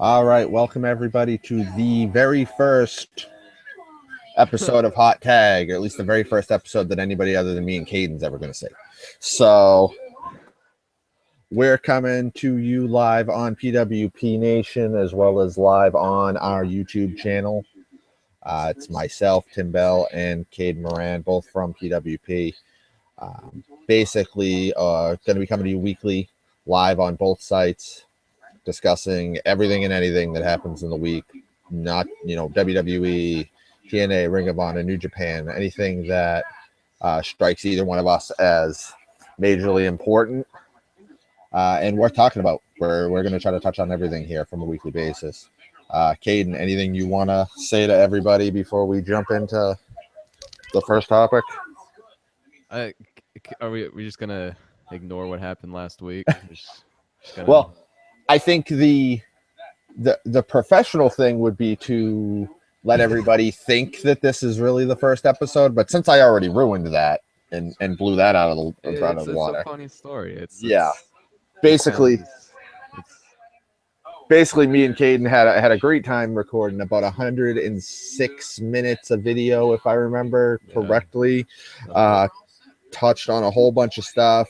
All right, welcome everybody to the very first episode of Hot Tag, or at least the very first episode that anybody other than me and Caden's ever going to see. So we're coming to you live on PWP Nation as well as live on our YouTube channel. It's myself, Tim Bell, and Caden Moran, both from PWP. Basically, going to be coming to you weekly, live on both sites, discussing everything and anything that happens in the week. Not, WWE, TNA, Ring of Honor, New Japan, anything that strikes either one of us as majorly important and worth talking about. We're going to try to touch on everything here from a weekly basis. Caden, anything you want to say to everybody before we jump into the first topic? Are we just gonna ignore what happened last week? Well, I think the professional thing would be to let everybody think that this is really the first episode, but since I already ruined that and blew that out of the water, it's a funny story. Basically, me and Caden had a great time recording about 106 minutes of video, if I remember correctly. Touched on a whole bunch of stuff.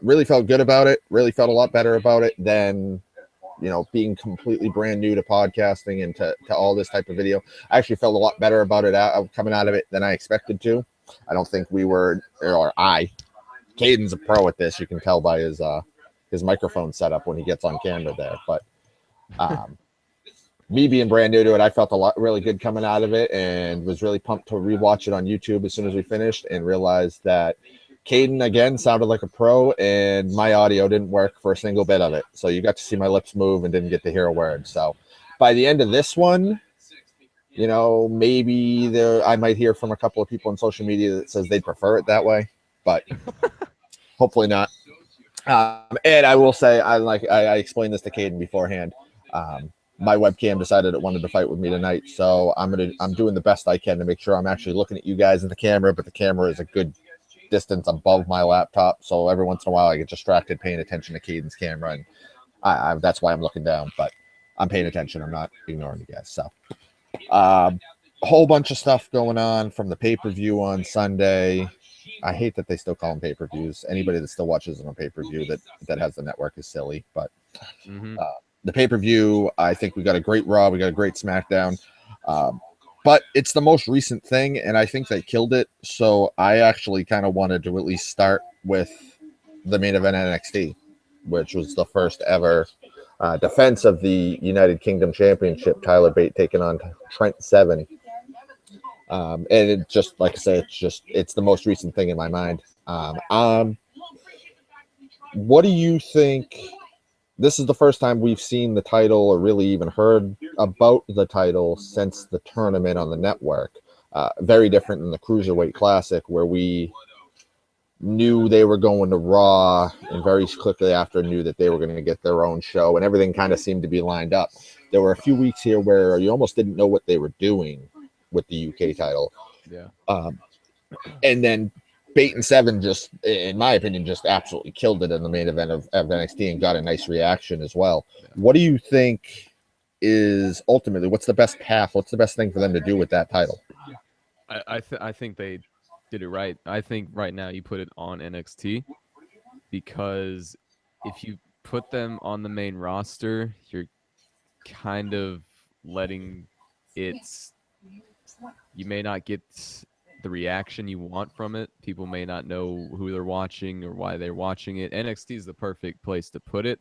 Really felt good about it. Really felt a lot better about it than being completely brand new to podcasting and to all this type of video. I actually felt a lot better about it coming out of it than I expected to. I don't think we were, or Caden's a pro at this. You can tell by his microphone setup when he gets on camera there. But me being brand new to it, I felt really good coming out of it and was really pumped to rewatch it on YouTube as soon as we finished and realized that Caden again sounded like a pro and my audio didn't work for a single bit of it. So you got to see my lips move and didn't get to hear a word. So by the end of this one, maybe I might hear from a couple of people on social media that says they'd prefer it that way, but hopefully not. And I will say, I explained this to Caden beforehand. My webcam decided it wanted to fight with me tonight. So I'm doing the best I can to make sure I'm actually looking at you guys in the camera, but the camera is a good distance above my laptop, so every once in a while I get distracted paying attention to Caden's camera, and that's why I'm looking down, but I'm paying attention. I'm not ignoring you guys. So a whole bunch of stuff going on from the pay-per-view on Sunday. I hate that they still call them pay-per-views. Anybody that still watches them on pay-per-view that has the network is silly, but the pay-per-view, I think we got a great Raw, we got a great SmackDown, but it's the most recent thing, and I think they killed it. So I actually kind of wanted to at least start with the main event NXT, which was the first ever defense of the United Kingdom Championship. Tyler Bate taking on Trent Seven. And it just, like I say, it's the most recent thing in my mind. What do you think? This is the first time we've seen the title or really even heard about the title since the tournament on the network. Very different than the Cruiserweight Classic, where we knew they were going to Raw and very quickly after knew that they were going to get their own show, and everything kind of seemed to be lined up. There were a few weeks here where you almost didn't know what they were doing with the UK title. Yeah. And then Bate and Seven just, in my opinion, just absolutely killed it in the main event of NXT and got a nice reaction as well. Yeah. What do you think is ultimately, what's the best path? What's the best thing for them to do with that title? I think they did it right. I think right now you put it on NXT because if you put them on the main roster, you're kind of letting you may not get the reaction you want from it. People may not know who they're watching or why they're watching it. NXT is the perfect place to put it.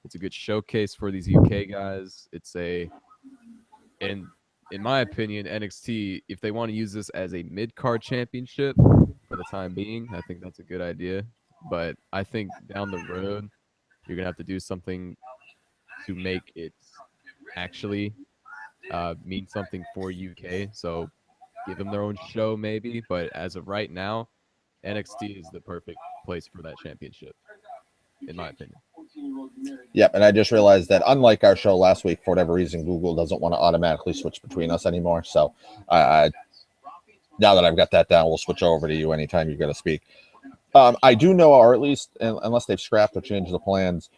It's a good showcase for these UK guys. And in my opinion, NXT, if they want to use this as a mid-card championship for the time being, I think that's a good idea. But I think down the road, you're going to have to do something to make it actually mean something for UK. So give them their own show maybe, but as of right now, NXT is the perfect place for that championship, in my opinion. Yep, and I just realized that unlike our show last week, for whatever reason, Google doesn't want to automatically switch between us anymore. So now that I've got that down, we'll switch over to you anytime you're going to speak. I do know, or at least unless they've scrapped or changed the plans,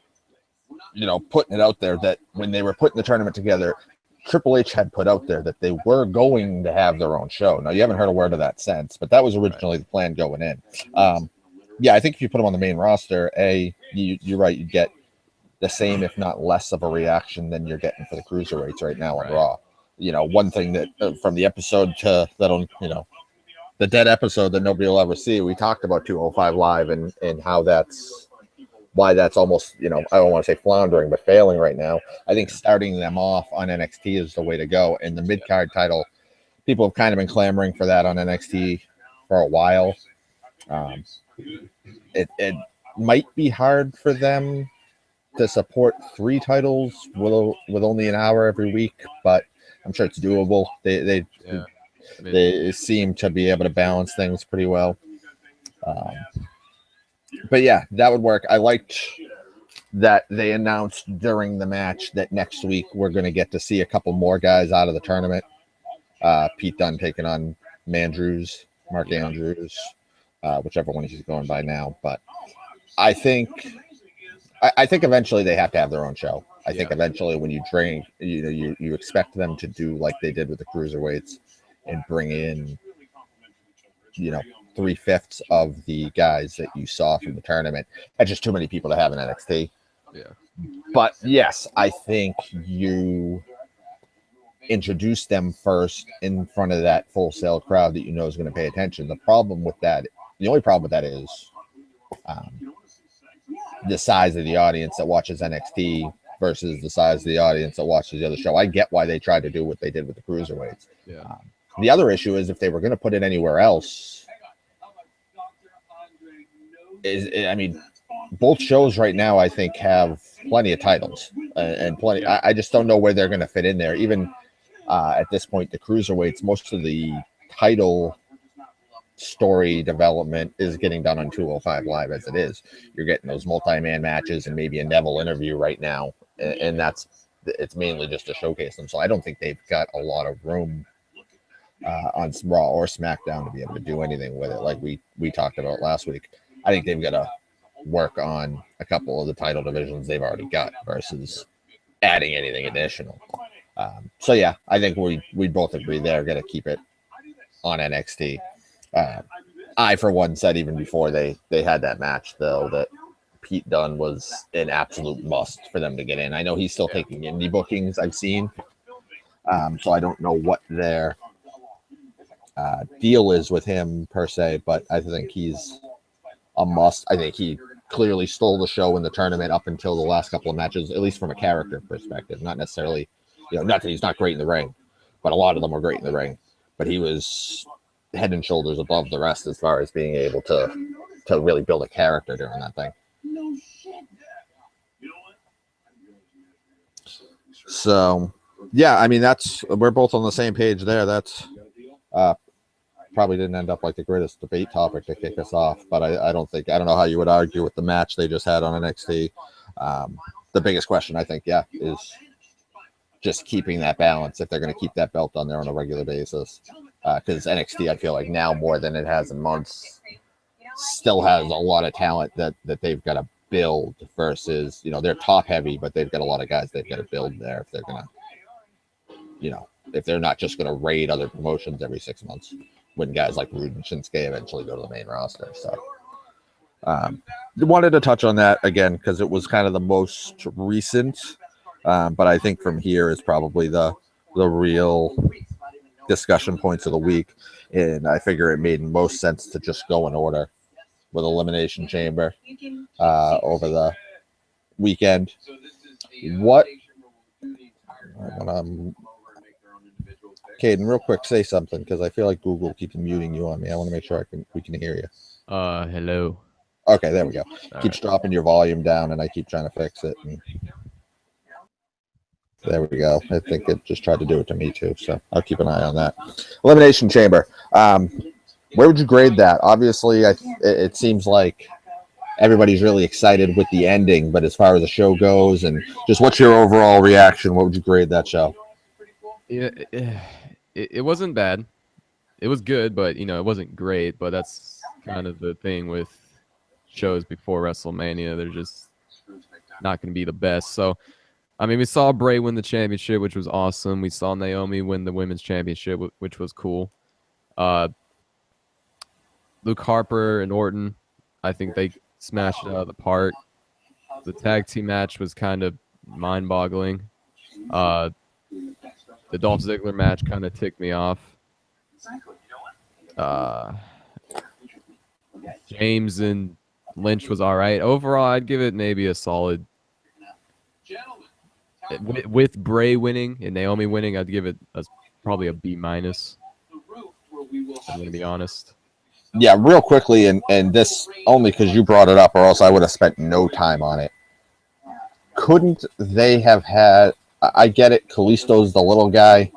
putting it out there that when they were putting the tournament together, Triple H had put out there that they were going to have their own show. Now, you haven't heard a word of that since, but that was originally the plan going in. Yeah, I think if you put them on the main roster, you're right, you get the same, if not less, of a reaction than you're getting for the cruiserweights right now on Raw. One thing that from the episode to that'll, the dead episode that nobody will ever see, we talked about 205 Live and how why that's almost, I don't want to say floundering, but failing right now. I think starting them off on NXT is the way to go. And the mid-card title, people have kind of been clamoring for that on NXT for a while. It might be hard for them to support 3 titles with only an hour every week, but I'm sure it's doable. They seem to be able to balance things pretty well. But yeah, that would work. I liked that they announced during the match that next week we're going to get to see a couple more guys out of the tournament. Pete Dunne taking on Mark Andrews, whichever one he's going by now. But I think eventually they have to have their own show. I think eventually when you train, you expect them to do like they did with the cruiserweights and bring in, 3/5 of the guys that you saw from the tournament. That's just too many people to have in NXT. Yeah. But yes, I think you introduce them first in front of that Full Sail crowd that is going to pay attention. The only problem with that is the size of the audience that watches NXT versus the size of the audience that watches the other show. I get why they tried to do what they did with the cruiserweights. Yeah. The other issue is if they were going to put it anywhere else, both shows right now I think have plenty of titles and plenty. I just don't know where they're going to fit in there. Even at this point, the cruiserweights, most of the title story development is getting done on 205 Live as it is. You're getting those multi-man matches and maybe a Neville interview right now, and it's mainly just to showcase them. So I don't think they've got a lot of room on Raw or SmackDown to be able to do anything with it, like we talked about last week. I think they've got to work on a couple of the title divisions they've already got versus adding anything additional. So yeah, I think we both agree they're going to keep it on NXT. I, for one, said even before they had that match, though, that Pete Dunne was an absolute must for them to get in. I know he's still taking indie bookings I've seen, so I don't know what their deal is with him per se, but I think he's a must. I think he clearly stole the show in the tournament up until the last couple of matches, at least from a character perspective. Not necessarily, not that he's not great in the ring, but a lot of them were great in the ring. But he was head and shoulders above the rest as far as being able to really build a character during that thing. So, yeah, we're both on the same page there. That's probably didn't end up like the greatest debate topic to kick us off, but I don't know how you would argue with the match they just had on NXT. The biggest question I think, is just keeping that balance if they're going to keep that belt on there on a regular basis. Because NXT, I feel like now more than it has in months, still has a lot of talent that they've got to build versus, they're top heavy, but they've got a lot of guys they've got to build there if they're going to, if they're not just going to raid other promotions every 6 months when guys like Rude and Shinsuke eventually go to the main roster. So wanted to touch on that again because it was kind of the most recent, but I think from here is probably the real discussion points of the week, and I figure it made most sense to just go in order with Elimination Chamber over the weekend. Caden, real quick, say something because I feel like Google keeps muting you on me. I want to make sure we can hear you. Hello. Okay, there we go. Keeps dropping your volume down, and I keep trying to fix it. There we go. I think it just tried to do it to me too, so I'll keep an eye on that. Elimination Chamber. Where would you grade that? Obviously, it seems like everybody's really excited with the ending, but as far as the show goes, and just what's your overall reaction? What would you grade that show? Yeah, it wasn't bad. It was good, but it wasn't great. But that's kind of the thing with shows before WrestleMania. They're just not going to be the best. So, I mean, we saw Bray win the championship, which was awesome. We saw Naomi win the women's championship, which was cool. Luke Harper and Orton, I think they smashed it out of the park. The tag team match was kind of mind-boggling. The Dolph Ziggler match kind of ticked me off. James and Lynch was all right. Overall, I'd give it maybe a solid. With Bray winning and Naomi winning, I'd give it probably a B-. I'm going to be honest. Yeah, real quickly, and this only because you brought it up, or else I would have spent no time on it. Couldn't they have had? I get it, Kalisto's the little guy,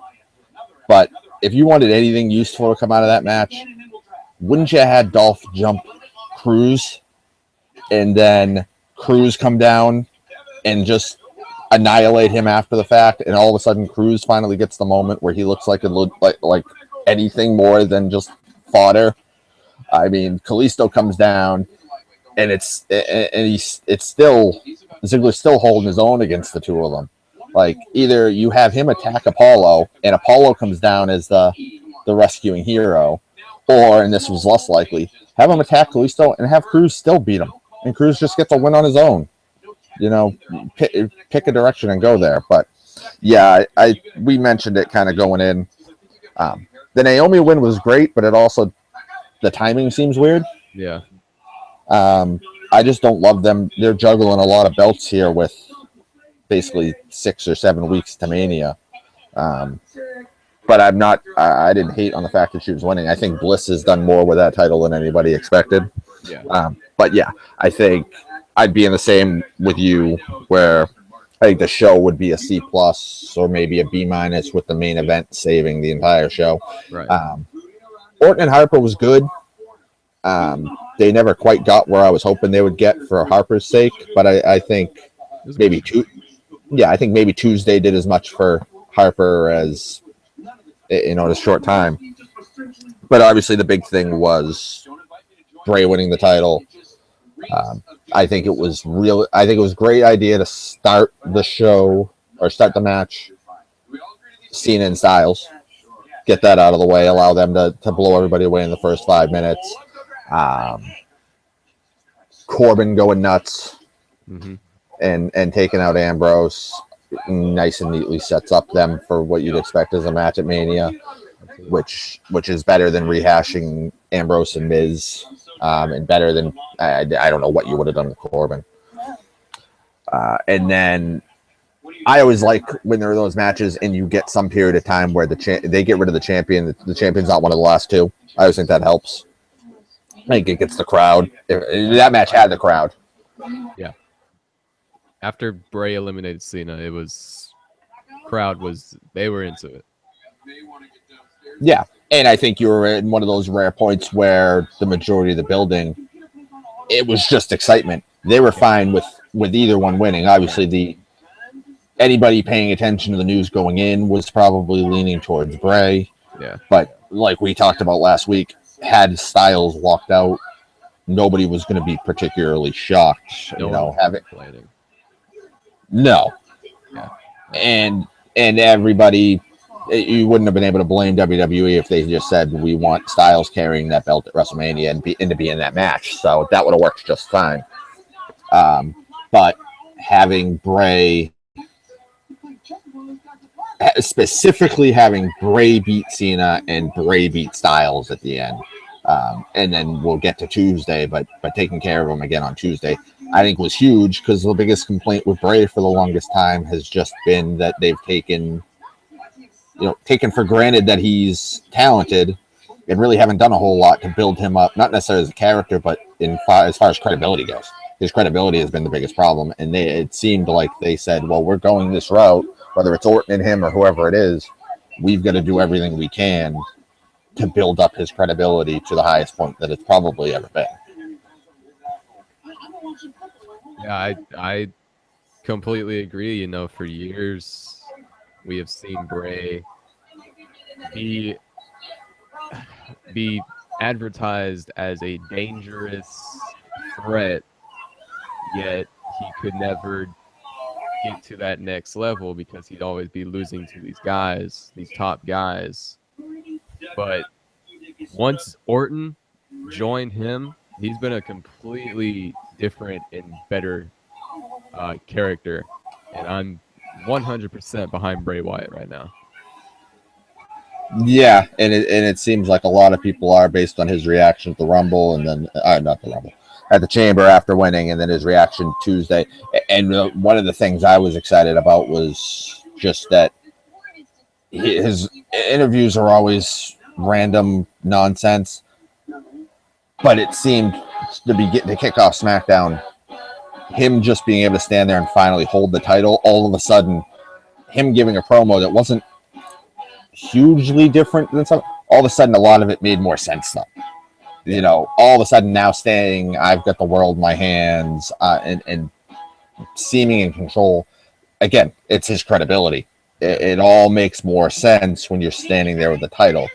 but if you wanted anything useful to come out of that match, wouldn't you have had Dolph jump Cruz, and then Cruz come down and just annihilate him after the fact, and all of a sudden Cruz finally gets the moment where he looks like anything more than just fodder. I mean, Kalisto comes down, and it's still Ziggler's still holding his own against the two of them. Like, either you have him attack Apollo, and Apollo comes down as the rescuing hero, or, and this was less likely, have him attack Kalisto and have Cruz still beat him, and Cruz just gets a win on his own. You know, pick a direction and go there. But yeah, we mentioned it kind of going in. The Naomi win was great, but it also, the timing seems weird. Yeah. I just don't love them. They're juggling a lot of belts here with basically 6 or 7 weeks to Mania. But I didn't hate on the fact that she was winning. I think Bliss has done more with that title than anybody expected. Yeah. But yeah, I think I'd be in the same with you, where I think the show would be a C+ or maybe a B- with the main event saving the entire show. Right. Orton and Harper was good. They never quite got where I was hoping they would get for Harper's sake, but I think maybe I think maybe Tuesday did as much for Harper as, in a short time. But obviously the big thing was Bray winning the title. I think it was a great idea to start the show or start the match Cena and Styles. Get that out of the way, allow them to blow everybody away in the first 5 minutes. Corbin going nuts and taking out Ambrose nice and neatly sets up them for what you'd expect as a match at Mania, which is better than rehashing Ambrose and Miz, and better than I don't know what you would have done with Corbin. And then I always like when there are those matches and you get some period of time where they get rid of the champion. The champion's not one of the last two. I always think that helps. I think it gets the crowd. That match had the crowd. Yeah. After Bray eliminated Cena, they were into it. Yeah, and I think you were in one of those rare points where the majority of the building, it was just excitement. They were fine with either one winning. Obviously, anybody paying attention to the news going in was probably leaning towards Bray. Yeah. But like we talked about last week, had Styles walked out, nobody was going to be particularly shocked. No. Yeah. And everybody, you wouldn't have been able to blame WWE if they just said, we want Styles carrying that belt at WrestleMania and to be in that match. So that would have worked just fine. But having Bray, specifically having Bray beat Cena and Bray beat Styles at the end, and then we'll get to Tuesday, but taking care of him again on Tuesday, I think was huge, because the biggest complaint with Bray for the longest time has just been that they've taken for granted that he's talented and really haven't done a whole lot to build him up, not necessarily as a character, but as far as credibility goes. His credibility has been the biggest problem, and it seemed like they said, well, we're going this route, whether it's Orton and him or whoever it is, we've got to do everything we can to build up his credibility to the highest point that it's probably ever been. Yeah, I completely agree. For years we have seen Bray be advertised as a dangerous threat, yet he could never get to that next level because he'd always be losing to these guys, these top guys. But once Orton joined him, he's been a completely different and better character. And I'm 100% behind Bray Wyatt right now. Yeah, and it seems like a lot of people are based on his reaction at the Rumble, and then not the Rumble, at the Chamber after winning, and then his reaction Tuesday. And one of the things I was excited about was just that his interviews are always random nonsense, but it seemed to be getting to kick off SmackDown, him just being able to stand there and finally hold the title. All of a sudden, him giving a promo that wasn't hugely different than some. All of a sudden, a lot of it made more sense though. You know, all of a sudden now saying I've got the world in my hands and seeming in control. Again, it's his credibility. It all makes more sense when you're standing there with the title.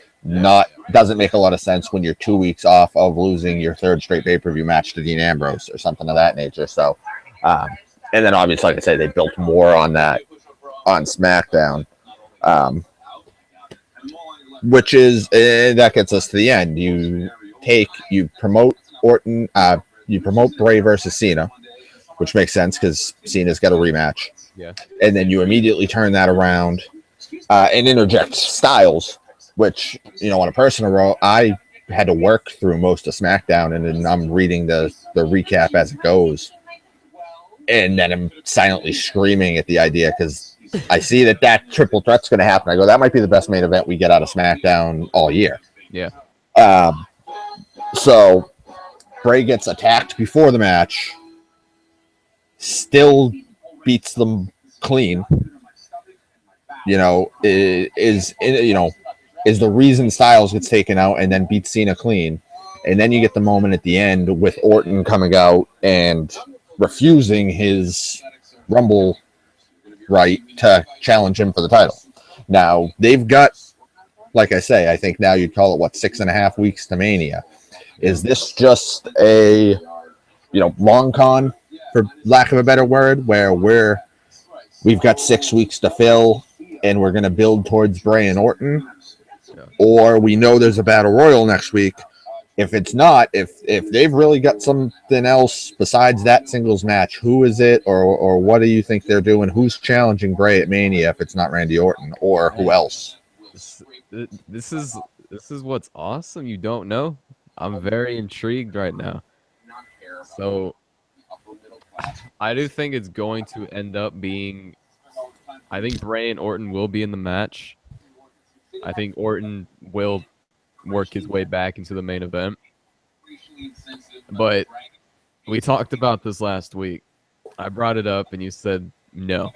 Doesn't make a lot of sense when you're 2 weeks off of losing your third straight pay-per-view match to Dean Ambrose or something of that nature. So, and then obviously, like I say, they built more on that on SmackDown. Which is that gets us to the end. You promote Orton, you promote Bray versus Cena, which makes sense because Cena's got a rematch. Yeah, and then you immediately turn that around and interject Styles, which on a personal note, I had to work through most of SmackDown, and then I'm reading the recap as it goes, and then I'm silently screaming at the idea because I see that triple threat's going to happen. I go, that might be the best main event we get out of SmackDown all year. Yeah. So Bray gets attacked before the match, still beats them clean. Is the reason Styles gets taken out and then beats Cena clean. And then you get the moment at the end with Orton coming out and refusing his Rumble right to challenge him for the title. Now they've got, like I say, I think now you'd call it 6.5 weeks to Mania. Is this just a long con, for lack of a better word, where we've got 6 weeks to fill and we're going to build towards Bray and Orton, or we know there's a battle royal next week? If it's not, if they've really got something else besides that singles match, who is it, or what do you think they're doing? Who's challenging Bray at Mania if it's not Randy Orton, or who else? This is what's awesome. You don't know. I'm very intrigued right now. So I do think it's going to end up being. I think Bray and Orton will be in the match. I think Orton will work his way back into the main event. But we talked about this last week. I brought it up and you said no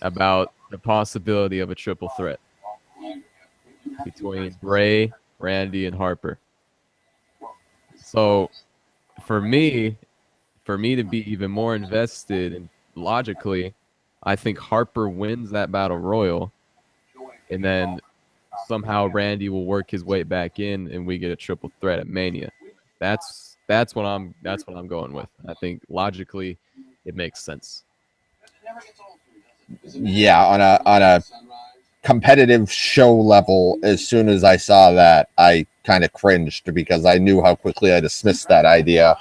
about the possibility of a triple threat between Bray, Randy, and Harper. So for me to be even more invested, and logically, I think Harper wins that battle royal, and then somehow Randy will work his way back in, and we get a triple threat at Mania. That's what I'm going with. I think logically, it makes sense. Yeah, on a competitive show level, as soon as I saw that, I kind of cringed because I knew how quickly I dismissed that idea.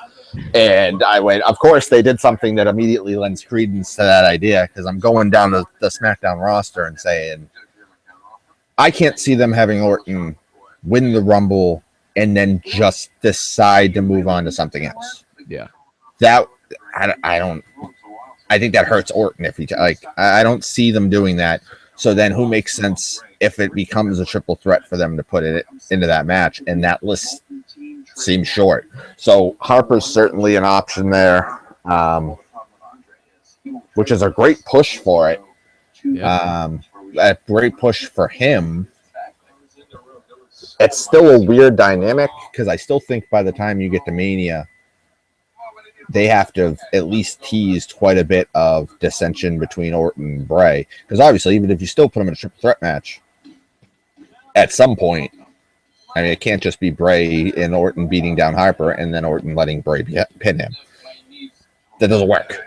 And I went, of course, they did something that immediately lends credence to that idea, because I'm going down the SmackDown roster and saying, I can't see them having Orton win the Rumble and then just decide to move on to something else. Yeah. I think that hurts Orton if I don't see them doing that. So then who makes sense if it becomes a triple threat for them to put it into that match? And that list seems short. So Harper's certainly an option there, which is a great push for it. Yeah. A great push for him. It's still a weird dynamic because I still think by the time you get to Mania, they have to have at least teased quite a bit of dissension between Orton and Bray. Because obviously, even if you still put them in a triple threat match, at some point, I mean, it can't just be Bray and Orton beating down Harper and then Orton letting Bray pin him. That doesn't work.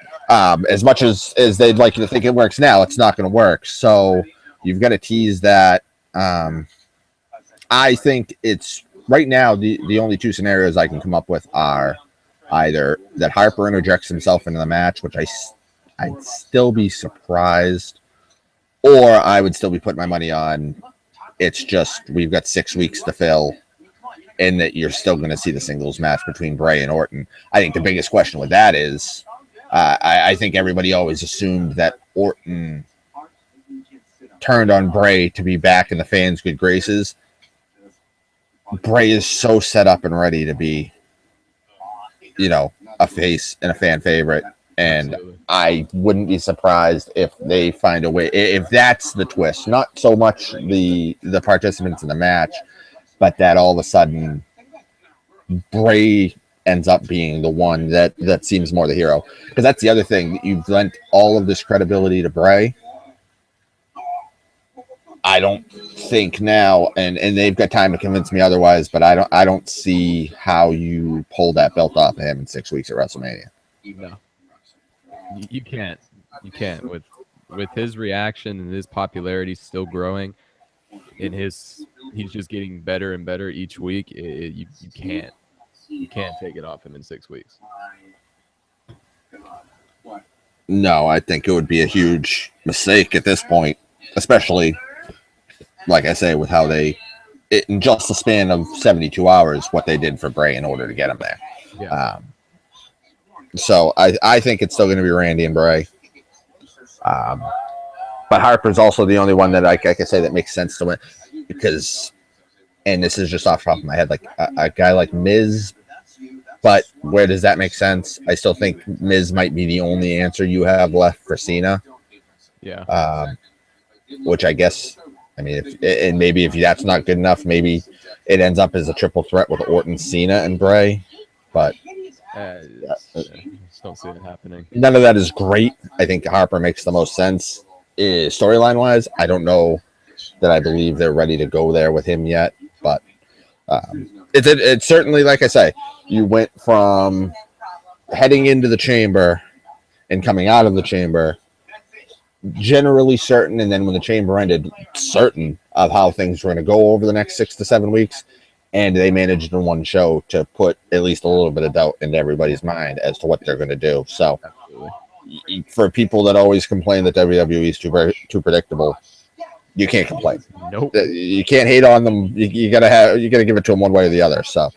As much as they'd like you to think it works now, it's not going to work. So you've got to tease that. I think it's right now the only two scenarios I can come up with are either that Harper interjects himself into the match, which I'd still be surprised, or I would still be putting my money on. It's just we've got 6 weeks to fill, and that you're still going to see the singles match between Bray and Orton. I think the biggest question with that is, I think everybody always assumed that Orton turned on Bray to be back in the fans' good graces. Bray is so set up and ready to be, a face and a fan favorite. And Absolutely. I wouldn't be surprised if they find a way, if that's the twist, not so much the participants in the match, but that all of a sudden Bray ends up being the one that seems more the hero. Because that's the other thing. You've lent all of this credibility to Bray. I don't think now, and they've got time to convince me otherwise, but I don't see how you pull that belt off of him in 6 weeks at WrestleMania. No, you can't. You can't with his reaction and his popularity still growing. He's just getting better and better each week. You can't take it off him in 6 weeks. No, I think it would be a huge mistake at this point, especially, like I say, with how in just the span of 72 hours, what they did for Bray in order to get him there. Yeah. So I think it's still going to be Randy and Bray. But Harper's also the only one that I can say that makes sense to win, because, and this is just off the top of my head, like a guy like Miz. But where does that make sense? I still think Miz might be the only answer you have left for Cena. Yeah. Which I guess, I mean, maybe if that's not good enough, maybe it ends up as a triple threat with Orton, Cena, and Bray. But don't see it happening. None of that is great. I think Harper makes the most sense. Storyline wise, I don't know that I believe they're ready to go there with him yet, but it's certainly, like I say, you went from heading into the chamber and coming out of the chamber generally certain, and then when the chamber ended, certain of how things were going to go over the next 6 to 7 weeks, and they managed in one show to put at least a little bit of doubt into everybody's mind as to what they're going to do. So for people that always complain that WWE is too predictable, you can't complain. Nope. You can't hate on them. You gotta give it to them one way or the other. So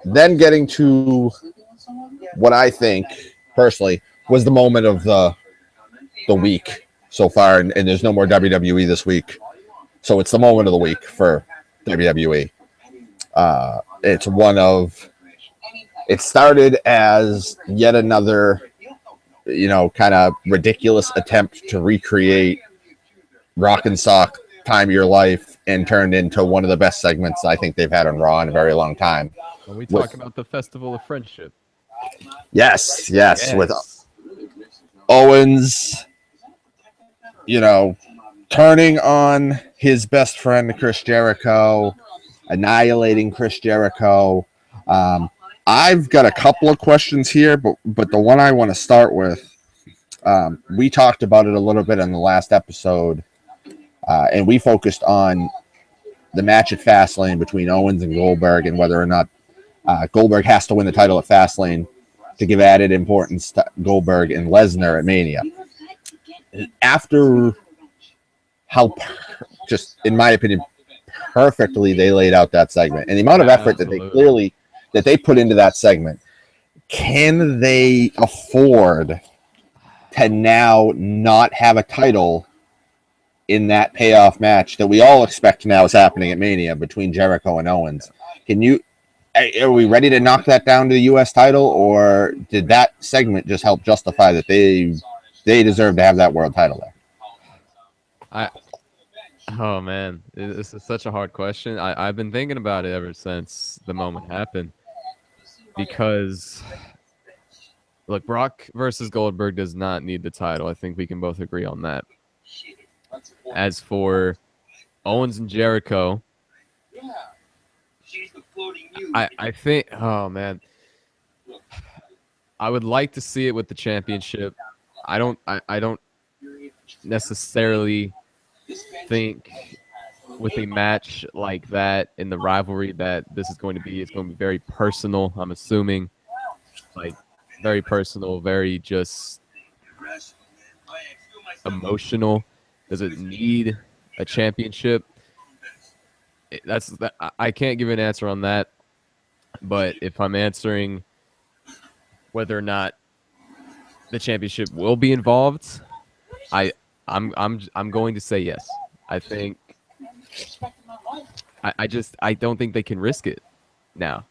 then getting to what I think personally was the moment of the week so far, and there's no more WWE this week, so it's the moment of the week for WWE. It started as yet another kind of ridiculous attempt to recreate Rock and Sock Time of Your Life, and turned into one of the best segments I think they've had on Raw in a very long time. When we talk about the Festival of Friendship. Yes. With Owens, turning on his best friend, Chris Jericho, annihilating Chris Jericho. I've got a couple of questions here, but the one I want to start with, we talked about it a little bit in the last episode, and we focused on the match at Fastlane between Owens and Goldberg, and whether or not Goldberg has to win the title at Fastlane to give added importance to Goldberg and Lesnar at Mania. After how, just in my opinion, perfectly they laid out that segment, and the amount of effort that they put into that segment, can they afford to now not have a title in that payoff match that we all expect now is happening at Mania between Jericho and Owens? Are we ready to knock that down to the U.S. title, or did that segment just help justify that they deserve to have that world title there? Oh man, this is such a hard question. I've been thinking about it ever since the moment happened, because look, Brock versus Goldberg does not need the title. I think we can both agree on that. As for Owens and Jericho, I think, oh man, I would like to see it with the championship. I don't necessarily think with a match like that in the rivalry that this is going to be. It's going to be very personal. I'm assuming, like, very personal, very just emotional. Does it need a championship? That's that. I can't give an answer on that. But if I'm answering whether or not the championship will be involved, I I'm going to say yes. I think I don't think they can risk it now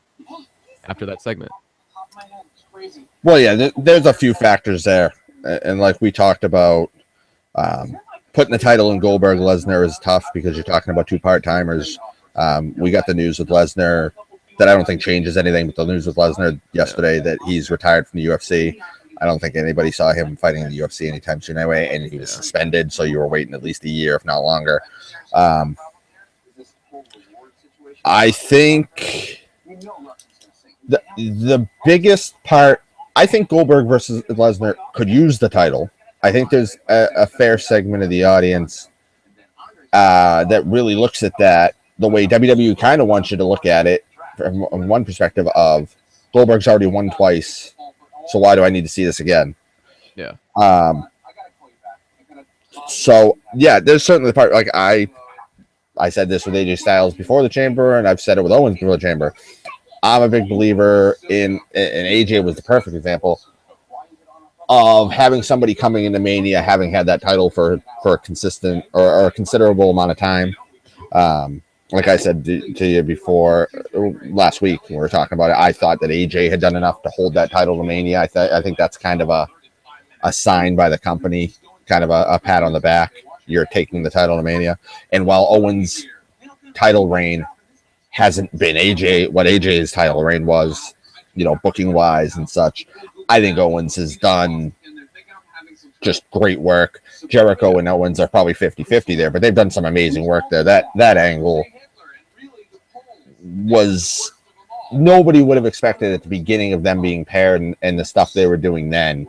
after that segment. Well, yeah, there's a few factors there, and like we talked about, putting the title in Goldberg Lesnar is tough because you're talking about two part timers. We got the news with Lesnar that I don't think changes anything, but the news with Lesnar yesterday that he's retired from the UFC. I don't think anybody saw him fighting in the UFC anytime soon anyway, and he was suspended, so you were waiting at least a year, if not longer. I think the biggest part, I think Goldberg versus Lesnar could use the title. I think there's a fair segment of the audience that really looks at that the way WWE kind of wants you to look at it from one perspective of Goldberg's already won twice, so why do I need to see this again? Yeah. So yeah, there's certainly the part like I said this with AJ Styles before the Chamber, and I've said it with Owens before the Chamber. I'm a big believer in, and AJ was the perfect example of having somebody coming into Mania having had that title for a consistent or a considerable amount of time. Like I said to you before last week when we were talking about it, I thought that AJ had done enough to hold that title to Mania. I think that's kind of a sign by the company, kind of a pat on the back. You're taking the title to Mania. And while Owens' title reign hasn't been what AJ's title reign was, booking wise and such, I think Owens has done just great work. Jericho and Owens are probably 50-50 there, but they've done some amazing work there. That angle was, nobody would have expected at the beginning of them being paired and the stuff they were doing then,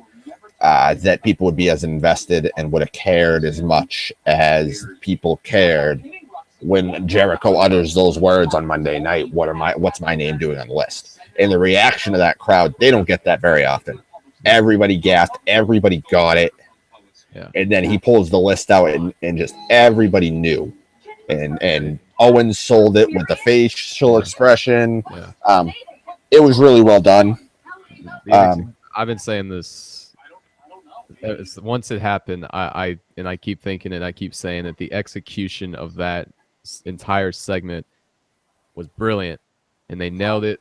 that people would be as invested and would have cared as much as people cared when Jericho utters those words on Monday night. What's my name doing on the list? And the reaction of that crowd, they don't get that very often. Everybody gasped, everybody got it. Yeah. And then he pulls the list out and just everybody knew. And Owens sold it with the facial expression. Yeah. It was really well done. I've been saying this once it happened. I keep thinking it. I keep saying that the execution of that entire segment was brilliant, and they nailed it.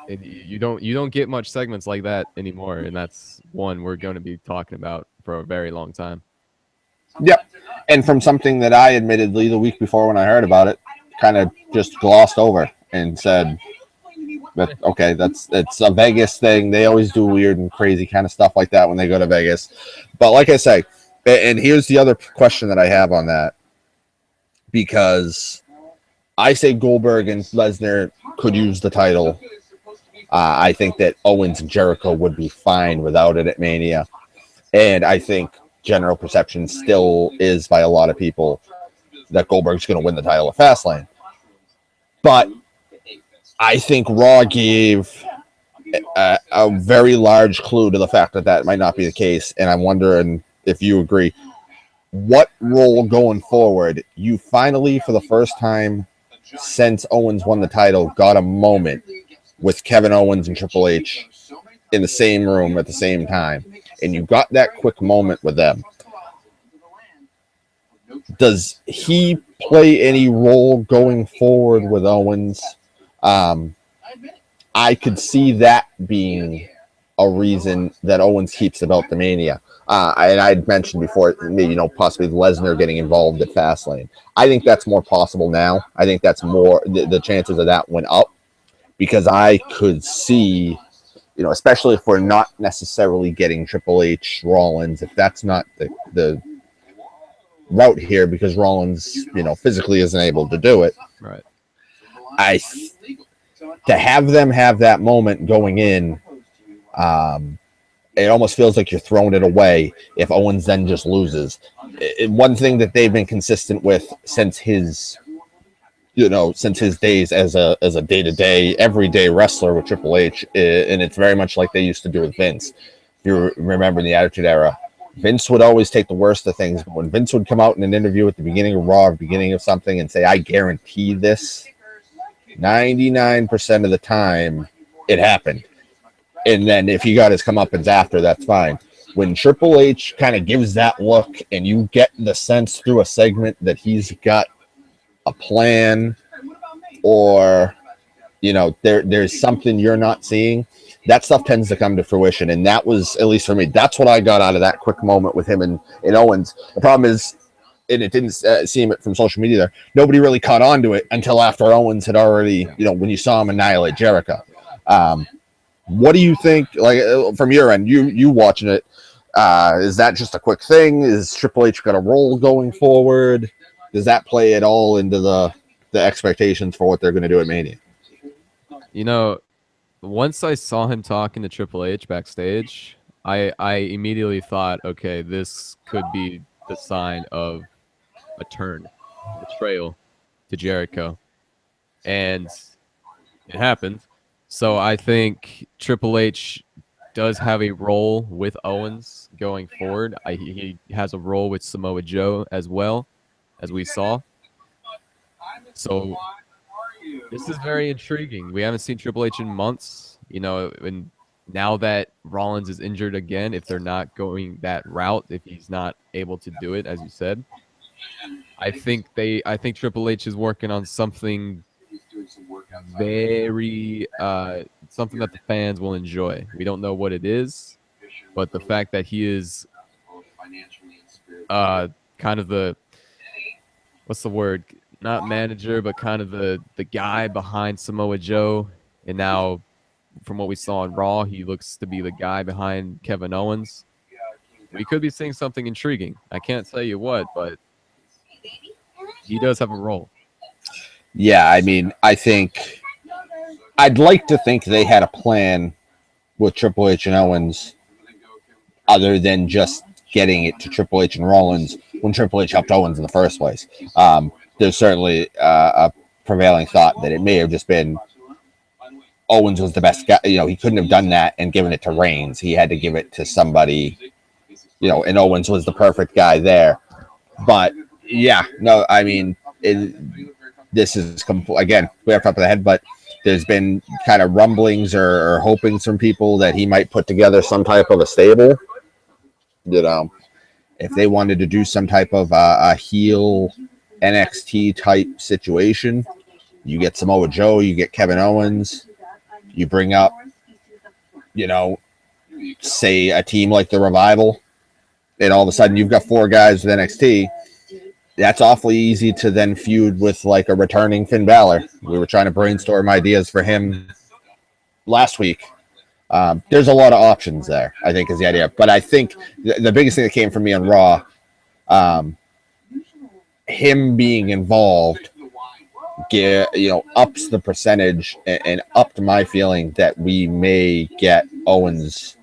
And you don't get much segments like that anymore, and that's one we're going to be talking about for a very long time. Yep. And from something that I admittedly the week before when I heard about it kind of just glossed over and said that okay, it's a Vegas thing. They always do weird and crazy kind of stuff like that when they go to Vegas. But like I say, and here's the other question that I have on that, because I say Goldberg and Lesnar could use the title. I think that Owens and Jericho would be fine without it at Mania. And I think general perception still is by a lot of people that Goldberg's going to win the title at Fastlane. But I think Raw gave a very large clue to the fact that might not be the case. And I'm wondering if you agree. What role going forward, you finally, for the first time since Owens won the title, got a moment with Kevin Owens and Triple H in the same room at the same time, and you got that quick moment with them. Does he play any role going forward with Owens? I could see that being a reason that Owens keeps the belt to Mania. And I'd mentioned before, maybe possibly Lesnar getting involved at Fastlane. I think that's more possible now. I think that's more the chances of that went up, because I could see, especially if we're not necessarily getting Triple H, Rollins, if that's not the route here, because Rollins, physically isn't able to do it. Right. To have them have that moment going in It almost feels like you're throwing it away if Owens then just loses. One thing that they've been consistent with since his days as a day-to-day, everyday wrestler with Triple H, and it's very much like they used to do with Vince. If you remember in the Attitude Era, Vince would always take the worst of things, but when Vince would come out in an interview at the beginning of Raw or beginning of something and say, I guarantee this, 99% of the time it happened. And then if he got his comeuppance after, that's fine. When Triple H kind of gives that look and you get the sense through a segment that he's got a plan, or there's something you're not seeing, that stuff tends to come to fruition. And that was, at least for me, that's what I got out of that quick moment with him and Owens. The problem is, and it didn't seem it from social media there, nobody really caught on to it until after Owens had already, when you saw him annihilate Jericho. What do you think, like, from your end, you watching it, is that just a quick thing? Is Triple H got a role going forward? Does that play at all into the expectations for what they're going to do at Mania? Once I saw him talking to Triple H backstage, I immediately thought, okay, this could be the sign of a turn, a betrayal to Jericho. And it happened. So I think Triple H does have a role with Owens going forward. He has a role with Samoa Joe as well, as we saw. So this is very intriguing. We haven't seen Triple H in months, and now that Rollins is injured again, if they're not going that route, if he's not able to do it, as you said, I think Triple H is working on something very something that the fans will enjoy. We don't know what it is, but the fact that he is kind of the, what's the word, not manager, but kind of the guy behind Samoa Joe, and now from what we saw on Raw, he looks to be the guy behind Kevin Owens. We could be seeing something intriguing. I can't tell you what, but he does have a role. Yeah, I mean, I'd like to think they had a plan with Triple H and Owens other than just getting it to Triple H and Rollins when Triple H helped Owens in the first place. There's certainly a prevailing thought that it may have just been Owens was the best guy. He couldn't have done that and given it to Reigns. He had to give it to somebody, and Owens was the perfect guy there. But yeah, no, I mean, this is again, way off top of the head, but there's been kind of rumblings or hopings from people that he might put together some type of a stable. If they wanted to do some type of a heel NXT type situation, you get Samoa Joe, you get Kevin Owens, you bring up, say a team like the Revival, and all of a sudden you've got 4 guys with NXT. That's awfully easy to then feud with like a returning Finn Balor. We were trying to brainstorm ideas for him last week. There's a lot of options there, I think, is the idea. But I think the biggest thing that came from me on Raw, him being involved, ups the percentage and upped my feeling that we may get Owens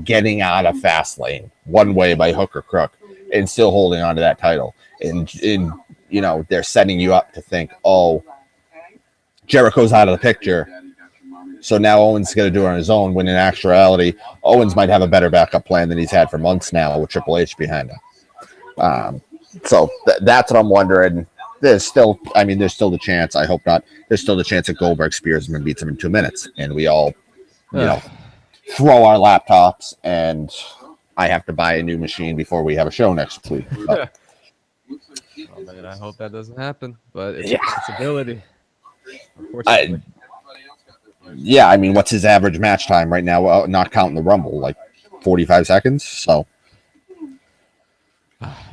getting out of Fastlane one way by hook or crook and still holding on to that title. And they're setting you up to think, oh, Jericho's out of the picture, so now Owens going to do it on his own, when in actuality, Owens might have a better backup plan than he's had for months now with Triple H behind him. So that's what I'm wondering. There's still the chance, I hope not, there's still the chance that Goldberg spears him and beats him in 2 minutes, and we all, throw our laptops, and I have to buy a new machine before we have a show next week. But, oh, man, I hope that doesn't happen, but it's a possibility. Unfortunately. Yeah, I mean, what's his average match time right now? Not counting the Rumble, like 45 seconds. So,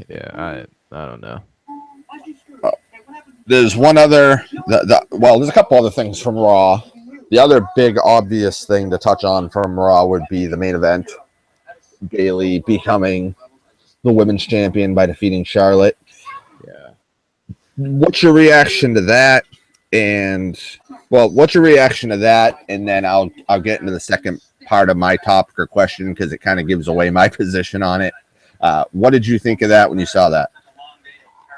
yeah, I don't know. There's one other. There's a couple other things from Raw. The other big obvious thing to touch on from Raw would be the main event: Bayley becoming the women's champion by defeating Charlotte. Yeah. What's your reaction to that? And what's your reaction to that? And then I'll get into the second part of my topic or question because it kind of gives away my position on it. What did you think of that when you saw that?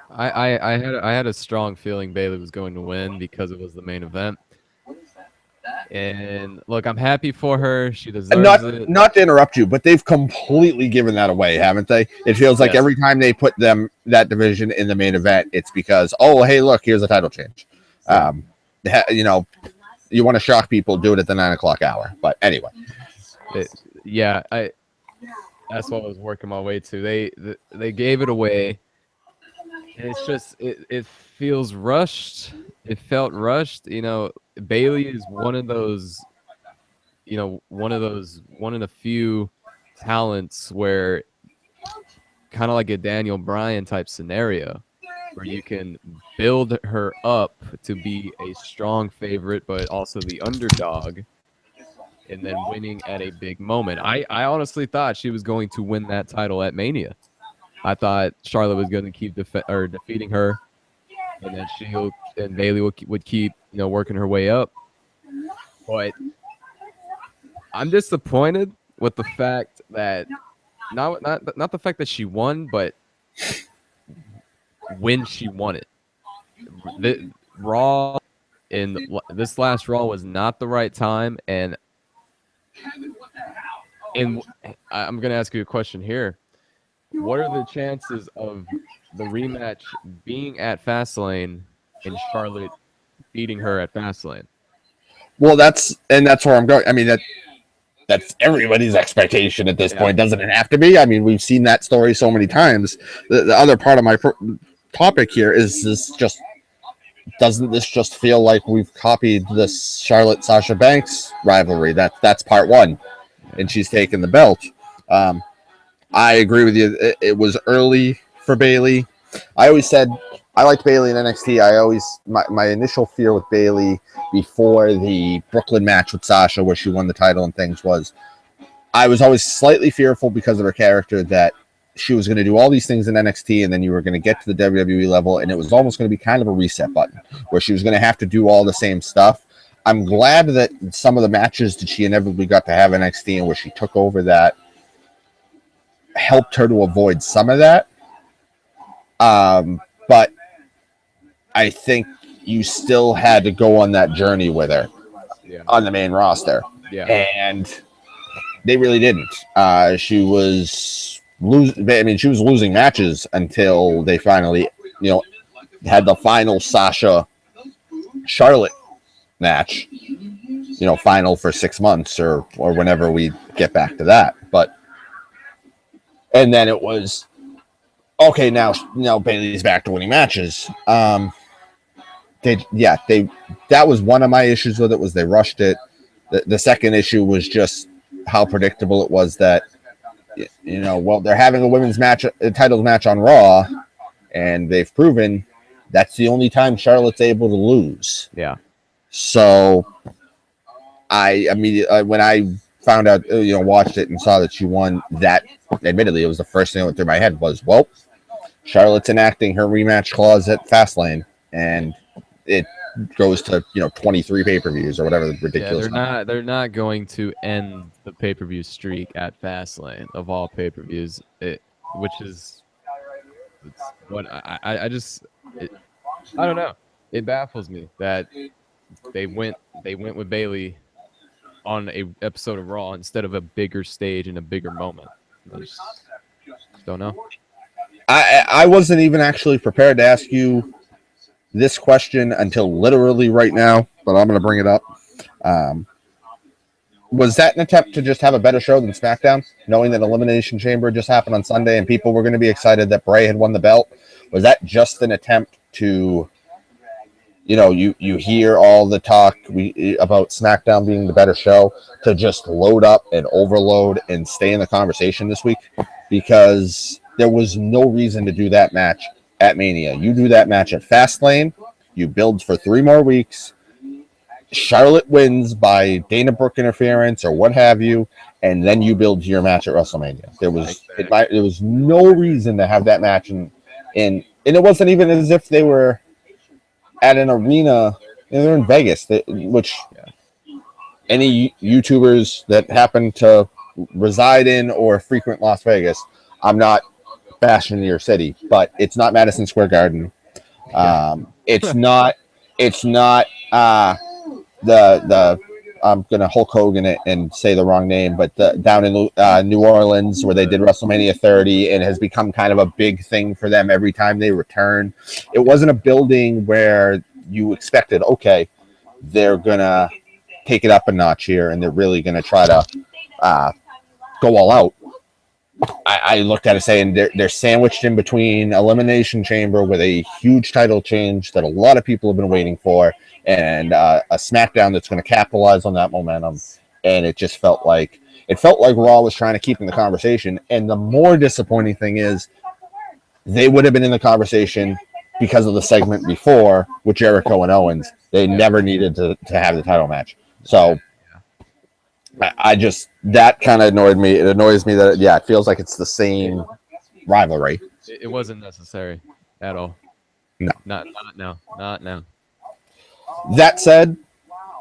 I had a strong feeling Bailey was going to win because it was the main event. And look, I'm happy for her. She deserves it. Not to interrupt you, but they've completely given that away, haven't they? It feels like every time they put that division in the main event, it's because, oh, hey, look, here's a title change. You know, you want to shock people, do it at the 9 o'clock hour. But anyway, that's what I was working my way to. They gave it away. And it's just it feels rushed. It felt rushed. You know, Bailey is one of those, one of the few talents where kind of like a Daniel Bryan type scenario where you can build her up to be a strong favorite, but also the underdog, and then winning at a big moment. I honestly thought she was going to win that title at Mania. I thought Charlotte was going to keep defeating her, and then Bailey would keep working her way up. But I'm disappointed with the fact that not the fact that she won, but when she won it. The Raw in this last Raw was not the right time, and I'm going to ask you a question here. What are the chances of the rematch being at Fastlane and Charlotte beating her at Fastlane? Well, that's where I'm going. I mean, that's everybody's expectation at this point. Doesn't it have to be? I mean, we've seen that story so many times. The other part of my topic here is doesn't this just feel like we've copied this Charlotte Sasha Banks rivalry? That's part one, and she's taken the belt. I agree with you. It was early for Bailey. I always said I liked Bailey in NXT. My initial fear with Bailey before the Brooklyn match with Sasha, where she won the title and things, was I was always slightly fearful because of her character that she was going to do all these things in NXT and then you were going to get to the WWE level and it was almost going to be kind of a reset button where she was going to have to do all the same stuff. I'm glad that some of the matches that she inevitably got to have in NXT and where she took over that helped her to avoid some of that. But I think you still had to go on that journey with her on the main roster. Yeah. And they really didn't. She was losing matches until they finally, had the final Sasha Charlotte match, final for 6 months or whenever we get back to that. And then it was okay. Now Bailey's back to winning matches. That was one of my issues with it, was they rushed it. The second issue was just how predictable it was that, they're having a women's match, a titles match on Raw, and they've proven that's the only time Charlotte's able to lose. Yeah. So I immediately, when I found out, watched it and saw that she won, that admittedly, it was the first thing that went through my head was, well, Charlotte's enacting her rematch clause at Fastlane, and it goes to 23 pay-per-views or whatever ridiculous. Yeah, they're not going to end the pay-per-view streak at Fastlane of all pay-per-views, which is what I don't know. It baffles me that they went with Bailey on a episode of Raw instead of a bigger stage and a bigger moment. I just don't know. I wasn't even actually prepared to ask you this question until literally right now, but I'm going to bring it up. Was that an attempt to just have a better show than SmackDown, knowing that Elimination Chamber just happened on Sunday and people were going to be excited that Bray had won the belt? Was that just an attempt to, you hear all the talk about SmackDown being the better show, to just load up and overload and stay in the conversation this week? Because there was no reason to do that match at Mania. You do that match at Fastlane, you build for 3 more weeks, Charlotte wins by Dana Brooke interference or what have you, and then you build your match at WrestleMania. There was no reason to have that match, and it wasn't even as if they were at an arena. They're in Vegas, and any YouTubers that happen to reside in or frequent Las Vegas, I'm not bashing your city, but it's not Madison Square Garden. It's not. It's not the. I'm gonna Hulk Hogan it and say the wrong name, but down in New Orleans where they did WrestleMania 30 and has become kind of a big thing for them every time they return. It wasn't a building where you expected, okay, they're gonna take it up a notch here and they're really gonna try to go all out. I looked at it saying they're sandwiched in between Elimination Chamber with a huge title change that a lot of people have been waiting for, and a SmackDown that's going to capitalize on that momentum. And it just felt like Raw was trying to keep in the conversation. And the more disappointing thing is, they would have been in the conversation because of the segment before with Jericho and Owens. They never needed to have the title match. So I just, that kind of annoyed me. It annoys me that, it feels like it's the same rivalry. It wasn't necessary at all. No. Not now. Not now. That said,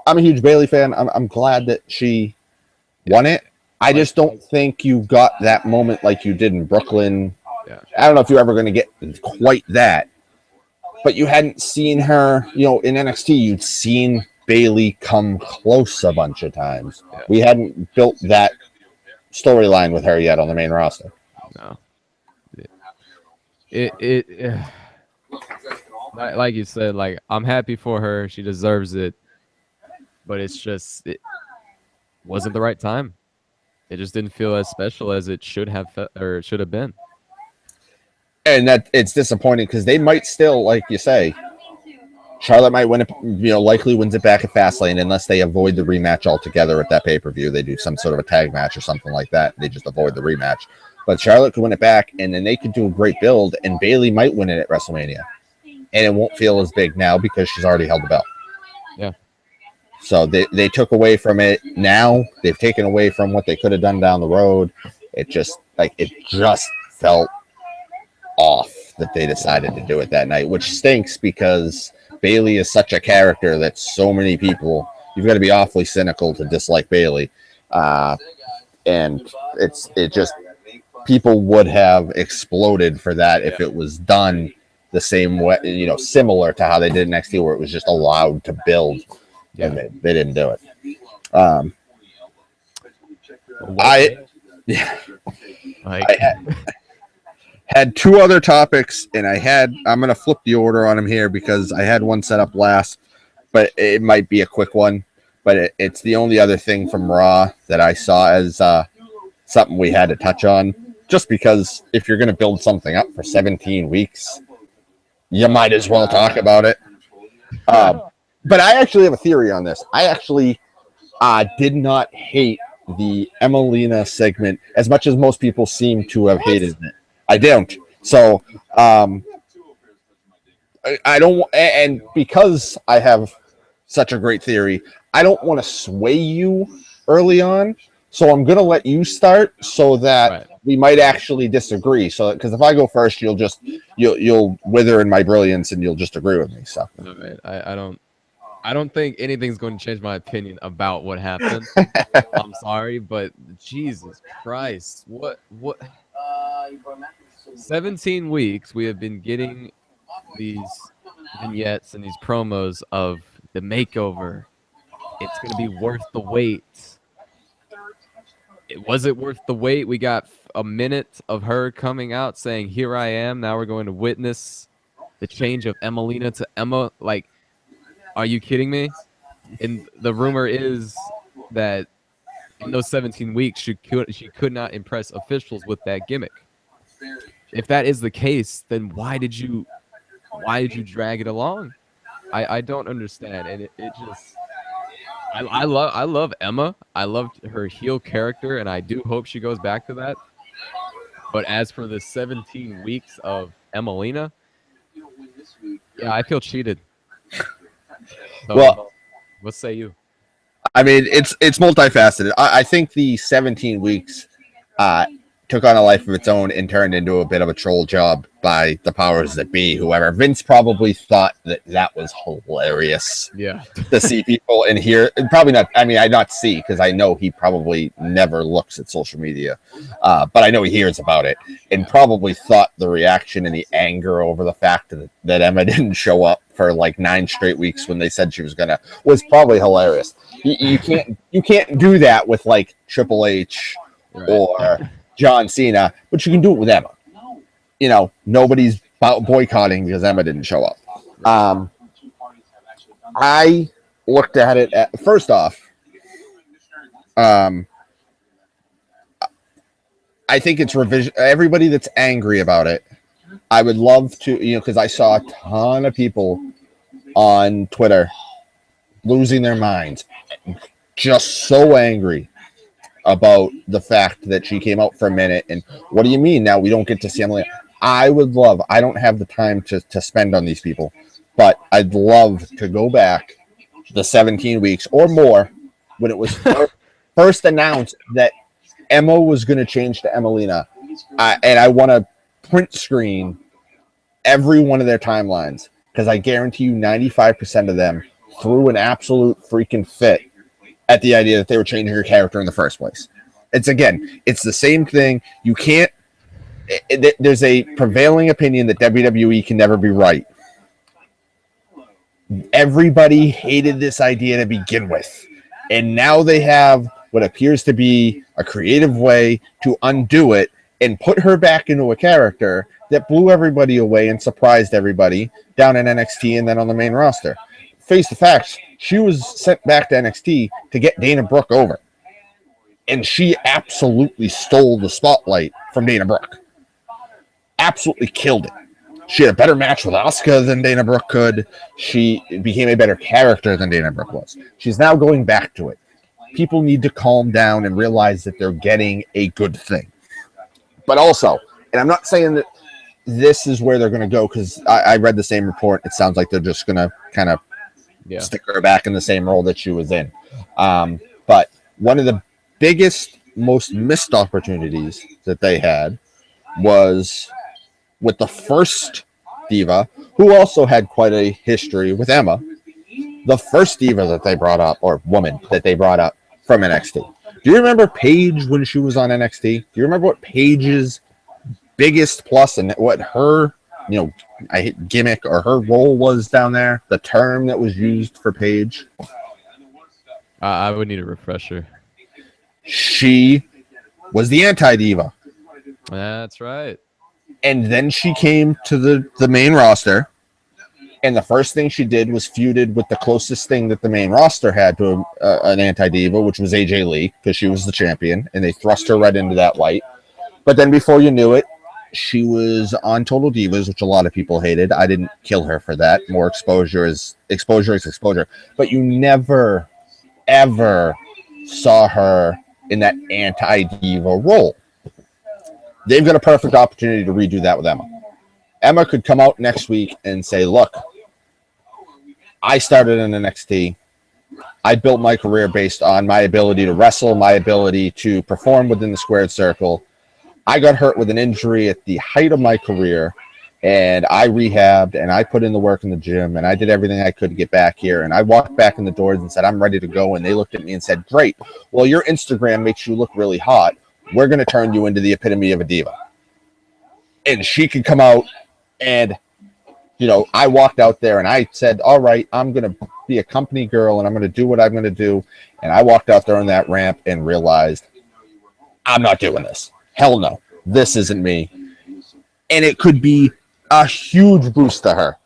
I'm a huge Bayley fan. I'm glad that she won it. I just don't think you got that moment like you did in Brooklyn. Yeah. I don't know if you're ever going to get quite that. But you hadn't seen her, in NXT, you'd seen Bayley come close a bunch of times. Yeah. We hadn't built that storyline with her yet on the main roster. No. It like you said, like, I'm happy for her. She deserves it. But it's just, it wasn't the right time. It just didn't feel as special as it should have or should have been. And that it's disappointing because they might still, like you say, Charlotte might win it, likely wins it back at Fastlane unless they avoid the rematch altogether at that pay-per-view. They do some sort of a tag match or something like that. They just avoid the rematch. But Charlotte could win it back, and then they could do a great build, and Bayley might win it at WrestleMania. And it won't feel as big now because she's already held the belt. Yeah. So they took away from it now. They've taken away from what they could have done down the road. It just felt off that they decided to do it that night, which stinks because Bayley is such a character that so many people, you've got to be awfully cynical to dislike Bayley. And it just, people would have exploded for that if it was done the same way, similar to how they did NXT, where it was just allowed to build. Yeah. And they didn't do it. I had two other topics, and I'm going to flip the order on them here because I had one set up last, but it might be a quick one. But it's the only other thing from Raw that I saw as something we had to touch on, just because if you're going to build something up for 17 weeks, you might as well talk about it. But I actually have a theory on this. I actually did not hate the Emelina segment as much as most people seem to have hated it. I don't. So I don't, and because I have such a great theory, I don't want to sway you early on. So I'm going to let you start so that we might actually disagree. So, because if I go first, you'll wither in my brilliance and you'll just agree with me. So all right. I don't think anything's going to change my opinion about what happened. I'm sorry, but Jesus Christ, what 17 weeks we have been getting these vignettes and these promos of the makeover. It's going to be worth the wait. Was it worth the wait? We got a minute of her coming out saying, "Here I am." Now we're going to witness the change of Emelina to Emma. Like, are you kidding me? And the rumor is that in those 17 weeks, she could not impress officials with that gimmick. If that is the case, then why did you drag it along? I don't understand, and it just I love Emma. I loved her heel character, and I do hope she goes back to that. But as for the 17 weeks of Emelina, yeah, I feel cheated. So, well, what say you? I mean, it's multifaceted. I think the 17 weeks took on a life of its own and turned into a bit of a troll job by the powers that be, whoever. Vince probably thought that was hilarious. Yeah. To see people in here, probably not. I mean, I not see because I know he probably never looks at social media, but I know he hears about it and probably thought the reaction and the anger over the fact that Emma didn't show up for like 9 straight weeks when they said she was gonna was probably hilarious. You can't do that with like Triple H or John Cena, but you can do it with Emma. You know, nobody's boycotting because Emma didn't show up. I looked at it first off. I think it's revision. Everybody that's angry about it, I would love to, because I saw a ton of people on Twitter losing their minds, just so angry about the fact that she came out for a minute. And what do you mean now we don't get to see Emily? I don't have the time to spend on these people, but I'd love to go back the 17 weeks or more when it was first announced that Emma was going to change to Emelina. And I want to print screen every one of their timelines because I guarantee you 95% of them threw an absolute freaking fit at the idea that they were changing her character in the first place. It's the same thing. You can't. There's a prevailing opinion that WWE can never be right. Everybody hated this idea to begin with, and now they have what appears to be a creative way to undo it and put her back into a character that blew everybody away and surprised everybody down in NXT and then on the main roster. Face the facts, she was sent back to NXT to get Dana Brooke over, and she absolutely stole the spotlight from Dana Brooke. Absolutely killed it. She had a better match with Asuka than Dana Brooke could. She became a better character than Dana Brooke was. She's now going back to it. People need to calm down and realize that they're getting a good thing. But also, and I'm not saying that this is where they're going to go because I read the same report. It sounds like they're just going to kind of stick her back in the same role that she was in. But one of the biggest, most missed opportunities that they had was with the first diva, who also had quite a history with Emma, the first diva that they brought up, or woman that they brought up from NXT. Do you remember Paige when she was on NXT? Do you remember what Paige's biggest plus and what her, gimmick or her role was down there? The term that was used for Paige? I would need a refresher. She was the anti-diva. That's right. And then she came to the main roster, and the first thing she did was feuded with the closest thing that the main roster had to an anti-diva, which was AJ Lee, because she was the champion, and they thrust her right into that light. But then before you knew it, she was on Total Divas, which a lot of people hated. I didn't kill her for that. More exposure is exposure. But you never, ever saw her in that anti-diva role. They've got a perfect opportunity to redo that with Emma. Emma could come out next week and say, look, I started in NXT. I built my career based on my ability to wrestle, my ability to perform within the squared circle. I got hurt with an injury at the height of my career, and I rehabbed, and I put in the work in the gym, and I did everything I could to get back here. And I walked back in the doors and said, I'm ready to go. And they looked at me and said, great. Well, your Instagram makes you look really hot. We're going to turn you into the epitome of a diva. And she could come out and, I walked out there and I said, all right, I'm going to be a company girl and I'm going to do what I'm going to do. And I walked out there on that ramp and realized I'm not doing this. Hell no. This isn't me. And it could be a huge boost to her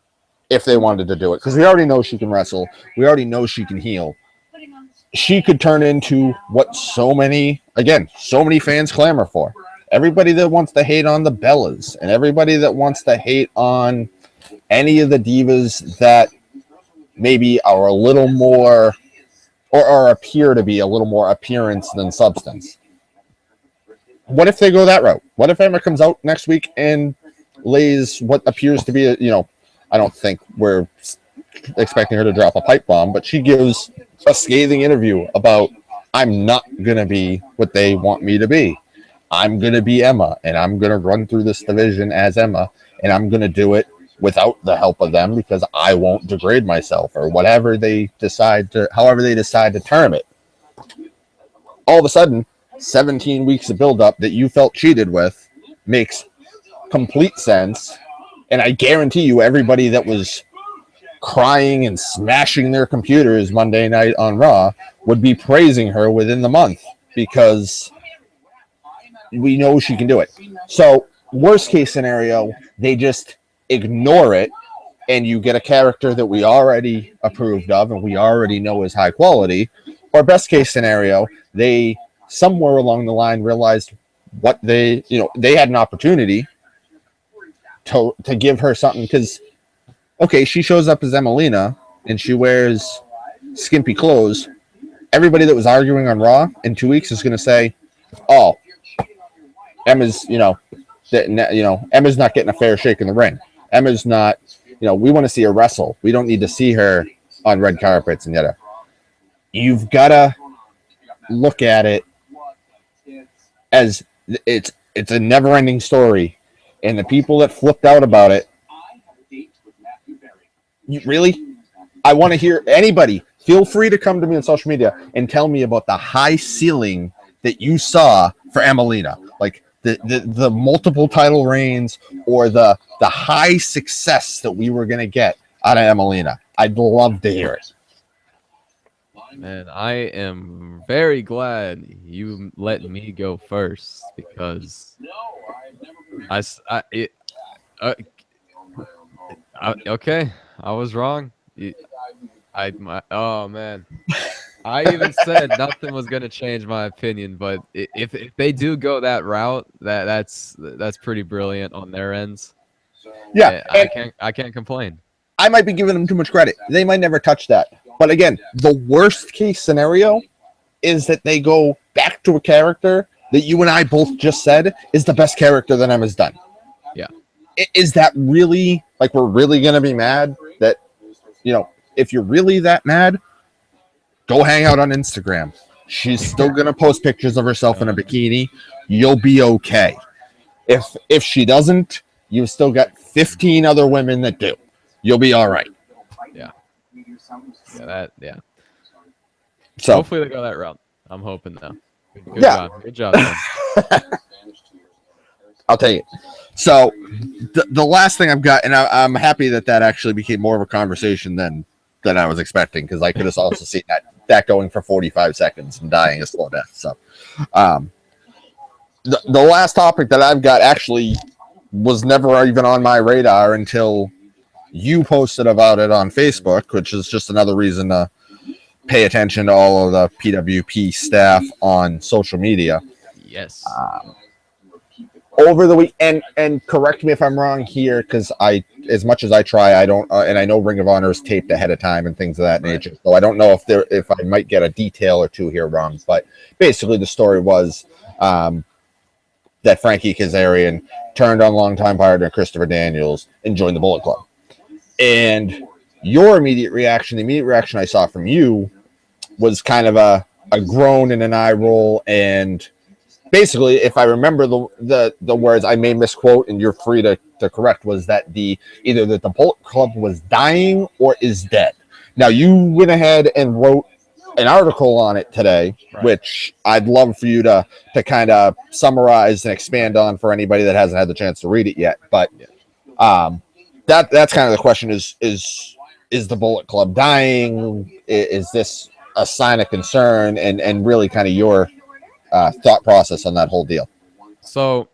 if they wanted to do it. Because we already know she can wrestle. We already know she can heel. She could turn into what so many fans clamor for. Everybody that wants to hate on the Bellas and everybody that wants to hate on any of the divas that maybe are a little more or appear to be a little more appearance than substance. What if they go that route? What if Emma comes out next week and lays what appears to be I don't think we're expecting her to drop a pipe bomb, but she gives a scathing interview about I'm not going to be what they want me to be. I'm going to be Emma, and I'm going to run through this division as Emma, and I'm going to do it without the help of them because I won't degrade myself or whatever they decide to, however they decide to term it. All of a sudden, 17 weeks of buildup that you felt cheated with makes complete sense. And I guarantee you, everybody that was crying and smashing their computers Monday night on Raw would be praising her within the month because we know she can do it. So, worst case scenario, they just ignore it and you get a character that we already approved of and we already know is high quality. Or best case scenario, they somewhere along the line realized what they had an opportunity to give her something because okay, she shows up as Emelina and she wears skimpy clothes. Everybody that was arguing on Raw in 2 weeks is going to say, "Oh, Emma's, Emma's not getting a fair shake in the ring. Emma's not, we want to see her wrestle. We don't need to see her on red carpets and yet." You've got to look at it as it's a never-ending story, and the people that flipped out about it. Really? I want to hear anybody. Feel free to come to me on social media and tell me about the high ceiling that you saw for Emelina, like the multiple title reigns or the high success that we were going to get out of Emelina. I'd love to hear it. Man, I am very glad you let me go first because okay, I was wrong. Oh man, I even said nothing was gonna change my opinion, but if they do go that route, that's pretty brilliant on their ends. Yeah, I can't complain. I might be giving them too much credit. They might never touch that. But again, the worst case scenario is that they go back to a character that you and I both just said is the best character that Emma's done. Yeah. Is that really, like, we're really going to be mad that, if you're really that mad, go hang out on Instagram. She's still going to post pictures of herself in a bikini. You'll be okay. If she doesn't, you've still got 15 other women that do. You'll be all right. Yeah. So hopefully they go that route. I'm hoping though. Good job. I'll take it. So the last thing I've got, and I'm happy that actually became more of a conversation than I was expecting because I could have also seen that going for 45 seconds and dying a slow death. So the last topic that I've got actually was never even on my radar until you posted about it on Facebook, which is just another reason to pay attention to all of the PWP staff on social media. Yes. Over the week, and correct me if I'm wrong here, because as much as I try, I don't, and I know Ring of Honor is taped ahead of time and things of that nature, so I don't know if I might get a detail or two here wrong, but basically the story was that Frankie Kazarian turned on longtime partner Christopher Daniels and joined the Bullet Club. And your immediate reaction, the immediate reaction I saw from you was kind of a groan and an eye roll. And basically, if I remember the words, I may misquote and you're free to correct, was that either that the Bullet Club was dying or is dead. Now, you went ahead and wrote an article on it today, which I'd love for you to kind of summarize and expand on for anybody that hasn't had the chance to read it yet. But that's kind of the question: is the Bullet Club dying? Is this a sign of concern? And really kind of your thought process on that whole deal. So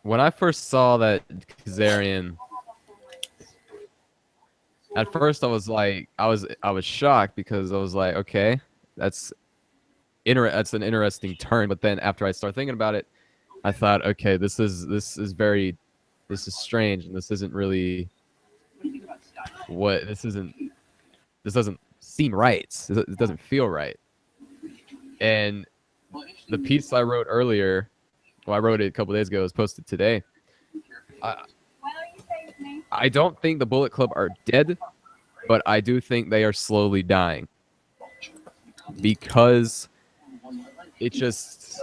when I first saw that Kazarian, at first I was like, I was shocked because I was like, okay, that's an interesting turn. But then after I started thinking about it, I thought, okay, this is strange, and this isn't really this doesn't seem right. It doesn't feel right. And the piece I wrote earlier, I wrote it a couple days ago, it was posted today. I don't think the Bullet Club are dead, but I do think they are slowly dying. Because it just...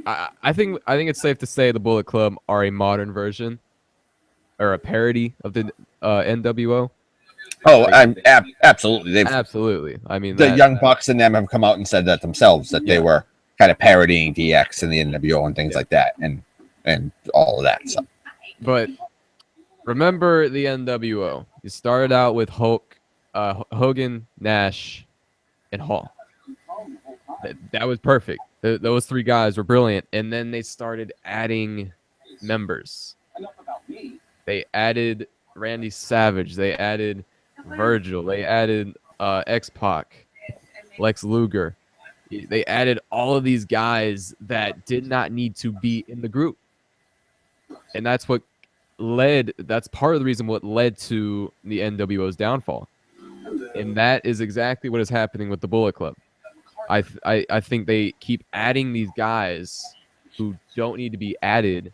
I think it's safe to say the Bullet Club are a modern version or a parody of the NWO. Oh, absolutely. Absolutely. I mean The that. Young Bucks and them have come out and said that themselves, that they were kind of parodying DX and the NWO and things like that, and all of that. So, but remember the NWO. You started out with Hulk, Hogan, Nash, and Hall. That was perfect. Those three guys were brilliant, and then they started adding members. They added Randy Savage. They added Virgil. They added X-Pac, Lex Luger. They added all of these guys that did not need to be in the group. And that's part of the reason what led to the NWO's downfall. And that is exactly what is happening with the Bullet Club. I think they keep adding these guys who don't need to be added,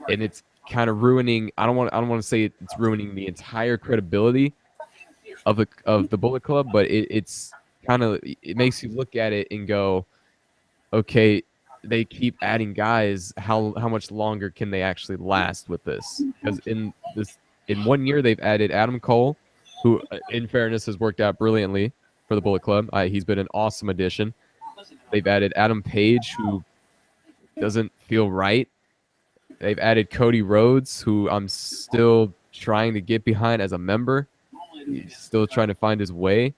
and it's kind of ruining. I don't want to say it's ruining the entire credibility of the Bullet Club, but it's kind of, it makes you look at it and go, okay, they keep adding guys. How much longer can they actually last with this? Because in 1 year they've added Adam Cole, who in fairness has worked out brilliantly for the Bullet Club. He's been an awesome addition. They've added Adam Page, who doesn't feel right. They've added Cody Rhodes, who I'm still trying to get behind as a member. He's still trying to find his way.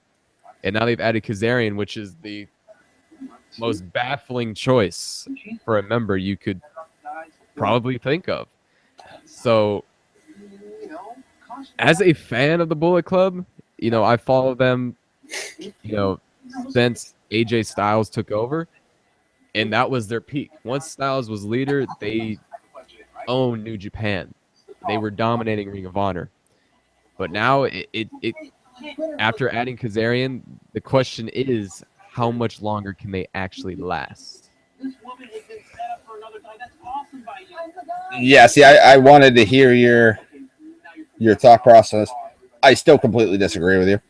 And now they've added Kazarian, which is the most baffling choice for a member you could probably think of. So, as a fan of the Bullet Club, I follow them, since AJ Styles took over, and that was their peak. Once Styles was leader, they owned New Japan. They were dominating Ring of Honor. But now, it after adding Kazarian, the question is, how much longer can they actually last? Yeah, see, I wanted to hear your thought process. I still completely disagree with you.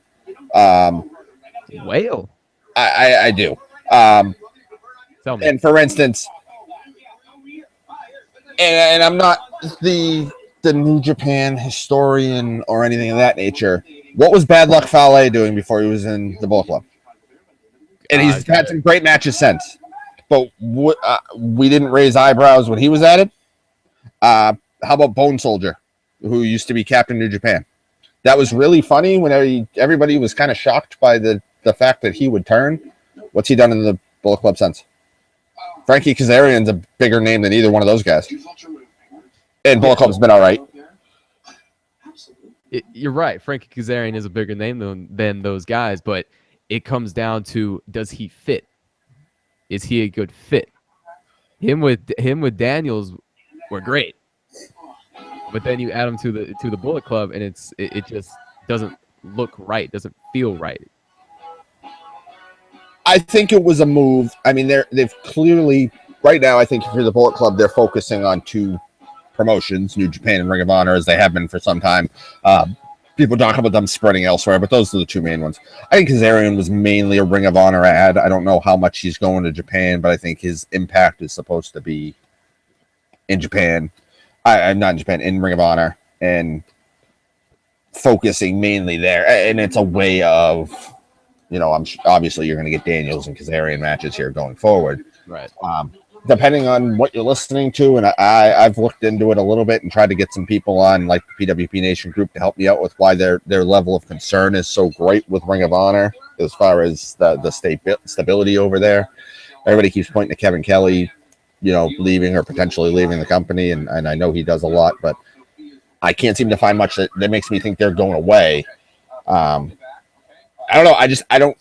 Whale. I do. Tell me. And for instance, and I'm not the New Japan historian or anything of that nature. What was Bad Luck Fale doing before he was in the Bullet Club? And he's had some great matches since. But we didn't raise eyebrows when he was added. How about Bone Soldier, who used to be Captain New Japan? That was really funny when everybody was kind of shocked by the fact that he would turn. What's he done in the Bullet Club since? Frankie Kazarian's a bigger name than either one of those guys. And Bullet Club's been all right. You're right. Frankie Kazarian is a bigger name than those guys, but it comes down to, does he fit? Is he a good fit? Him with Daniels were great, but then you add him to the Bullet Club, and it just doesn't look right, doesn't feel right. I think it was a move. I mean, they've clearly right now. I think for the Bullet Club, they're focusing on two promotions, New Japan and Ring of Honor, as they have been for some time. People talk about them spreading elsewhere, but those are the two main ones. I think Kazarian was mainly a Ring of Honor ad. I don't know how much he's going to Japan, but I think his impact is supposed to be in Japan. I'm not in Japan, in Ring of Honor, and focusing mainly there. And it's a way of, obviously you're going to get Daniels and Kazarian matches here going forward. Right. Depending on what you're listening to, and I've looked into it a little bit and tried to get some people on like the PWP Nation group to help me out with why their level of concern is so great with Ring of Honor as far as the stability over there. Everybody keeps pointing to Kevin Kelly, leaving or potentially leaving the company, and I know he does a lot, but I can't seem to find much that makes me think they're going away. I don't know.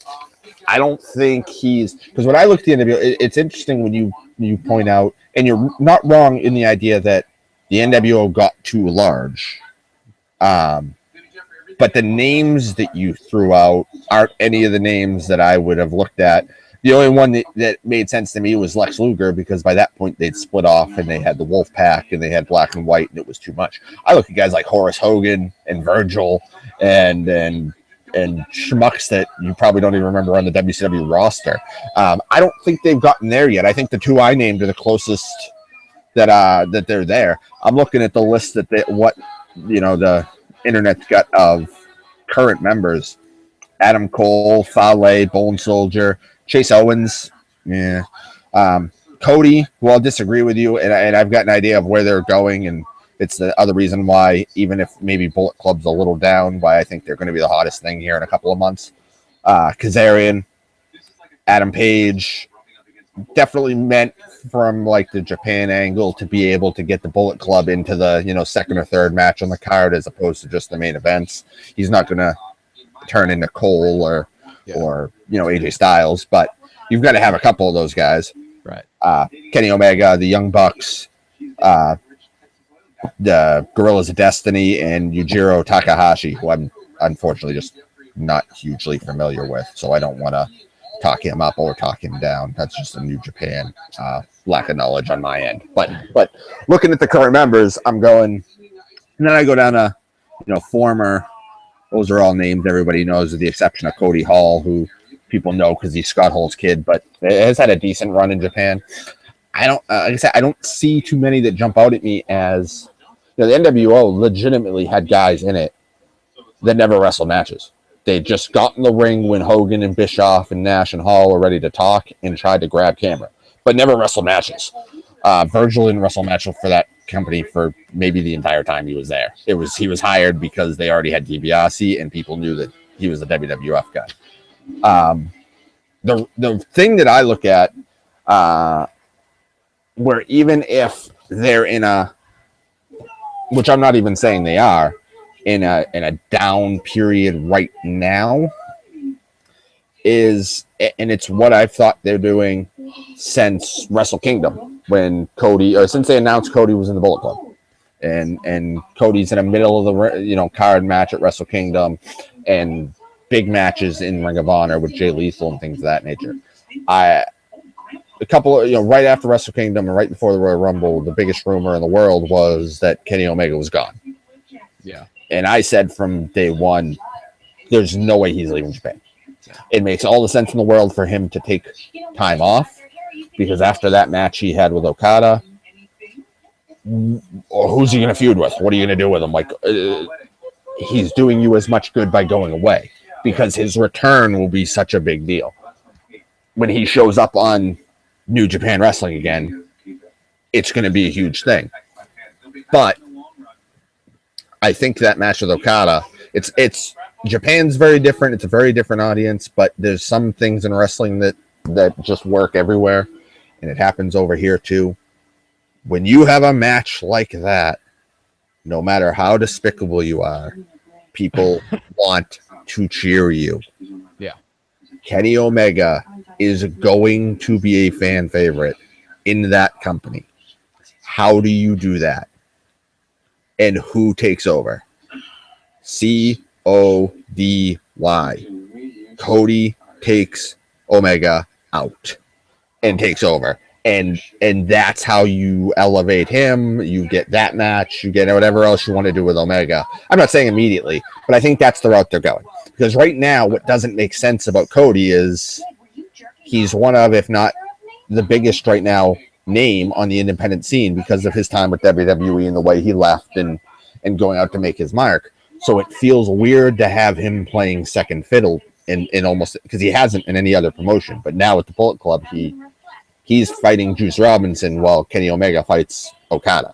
I don't think he's, because when I look at the NWO, it's interesting when you point out, and you're not wrong in the idea that the NWO got too large. But the names that you threw out aren't any of the names that I would have looked at. The only one that made sense to me was Lex Luger, because by that point they'd split off and they had the Wolf Pack and they had Black and White, and it was too much. I look at guys like Horace Hogan and Virgil and and schmucks that you probably don't even remember on the WCW roster. I don't think they've gotten there yet. I think the two I named are the closest that they're there. I'm looking at the list that the internet's got of current members. Adam Cole, Fale, Bone Soldier, Chase Owens, yeah. Cody, who I'll disagree with you, and I've got an idea of where they're going, and it's the other reason why, even if maybe Bullet Club's a little down, why I think they're going to be the hottest thing here in a couple of months. Kazarian, Adam Page, definitely meant from like the Japan angle to be able to get the Bullet Club into the second or third match on the card as opposed to just the main events. He's not going to turn into Cole or AJ Styles, but you've got to have a couple of those guys. Right. Kenny Omega, the Young Bucks, the Gorillas of Destiny, and Yujiro Takahashi, who I'm unfortunately just not hugely familiar with, so I don't want to talk him up or talk him down. That's just a New Japan lack of knowledge on my end. But looking at the current members, I'm going, and then I go down to former. Those are all names everybody knows, with the exception of Cody Hall, who people know because he's Scott Hall's kid, but has had a decent run in Japan. I don't, like I said, I don't see too many that jump out at me as the NWO legitimately had guys in it that never wrestled matches. They just got in the ring when Hogan and Bischoff and Nash and Hall were ready to talk and tried to grab camera, but never wrestled matches. Virgil didn't wrestle matches for that company for maybe the entire time he was there. He was hired because they already had DiBiase and people knew that he was a WWF guy. The thing that I look at, where even if they're in a, which I'm not even saying they are, in a down period right now, is, and it's what I've thought they're doing since Wrestle Kingdom, since they announced Cody was in the Bullet Club, and Cody's in the middle of the card match at Wrestle Kingdom, and big matches in Ring of Honor with Jay Lethal and things of that nature. A couple of, right after Wrestle Kingdom and right before the Royal Rumble, the biggest rumor in the world was that Kenny Omega was gone. Yeah. And I said from day one, there's no way he's leaving Japan. It makes all the sense in the world for him to take time off, because after that match he had with Okada, or who's he going to feud with? What are you going to do with him? Like, he's doing you as much good by going away, because his return will be such a big deal. When he shows up on New Japan Wrestling again, it's going to be a huge thing. But I think that match with Okada, it's Japan's very different. It's a very different audience, but there's some things in wrestling that just work everywhere, and it happens over here too. When you have a match like that, no matter how despicable you are, people want to cheer you. Yeah. Kenny Omega is going to be a fan favorite in that company. How do you do that? And who takes over? CODY. Cody takes Omega out and takes over. And that's how you elevate him. You get that match. You get whatever else you want to do with Omega. I'm not saying immediately, but I think that's the route they're going. Because right now, what doesn't make sense about Cody is he's one of, if not the biggest right now, name on the independent scene because of his time with WWE and the way he left and going out to make his mark. So it feels weird to have him playing second fiddle in almost, because he hasn't in any other promotion. But now with the Bullet Club, he's fighting Juice Robinson while Kenny Omega fights Okada.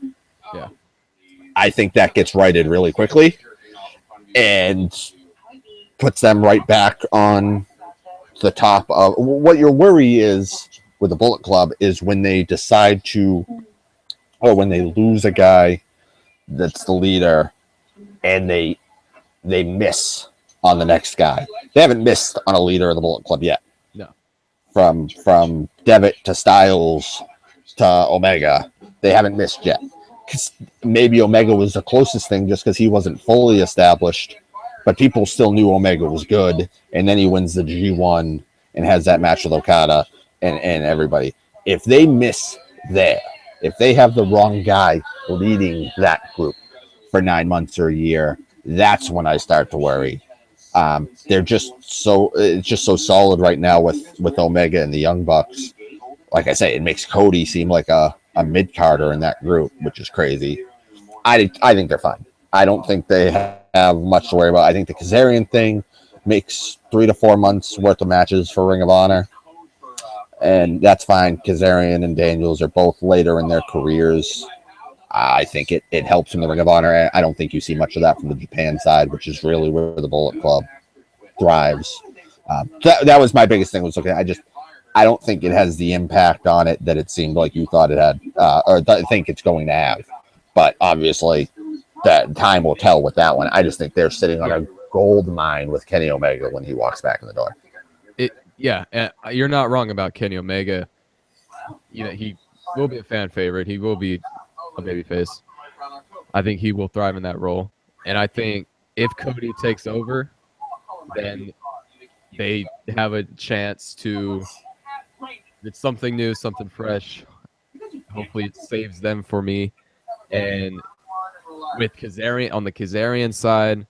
Yeah. I think that gets righted really quickly and puts them right back on the top of what your worry is with the Bullet Club is when they decide to, or when they lose a guy that's the leader and they miss on the next guy. They haven't missed on a leader of the Bullet Club yet. No. From Devitt to Styles to Omega, they haven't missed yet. Because maybe Omega was the closest thing just because he wasn't fully established, but people still knew Omega was good. And then he wins the G1 and has that match with Okada and everybody. If they miss there, if they have the wrong guy leading that group for 9 months or a year, that's when I start to worry. They're just so it's just so solid right now with Omega and the Young Bucks. Like I say, it makes Cody seem like a mid carder in that group, which is crazy. I think they're fine. I don't think they have much to worry about. I think the Kazarian thing makes 3 to 4 months worth of matches for Ring of Honor, and that's fine. Kazarian and Daniels are both later in their careers. I think it helps in the Ring of Honor. I don't think you see much of that from the Japan side, which is really where the Bullet Club thrives. That was my biggest thing. Was okay. I don't think it has the impact on it that it seemed like you thought it had, or think it's going to have. But obviously, that time will tell with that one. I just think they're sitting on a gold mine with Kenny Omega when he walks back in the door. You're not wrong about Kenny Omega. He will be a fan favorite. He will be a babyface. I think he will thrive in that role. And I think if Cody takes over, then they have a chance to. It's something new, something fresh. Hopefully, it saves them for me. And with Kazarian on the Kazarian side,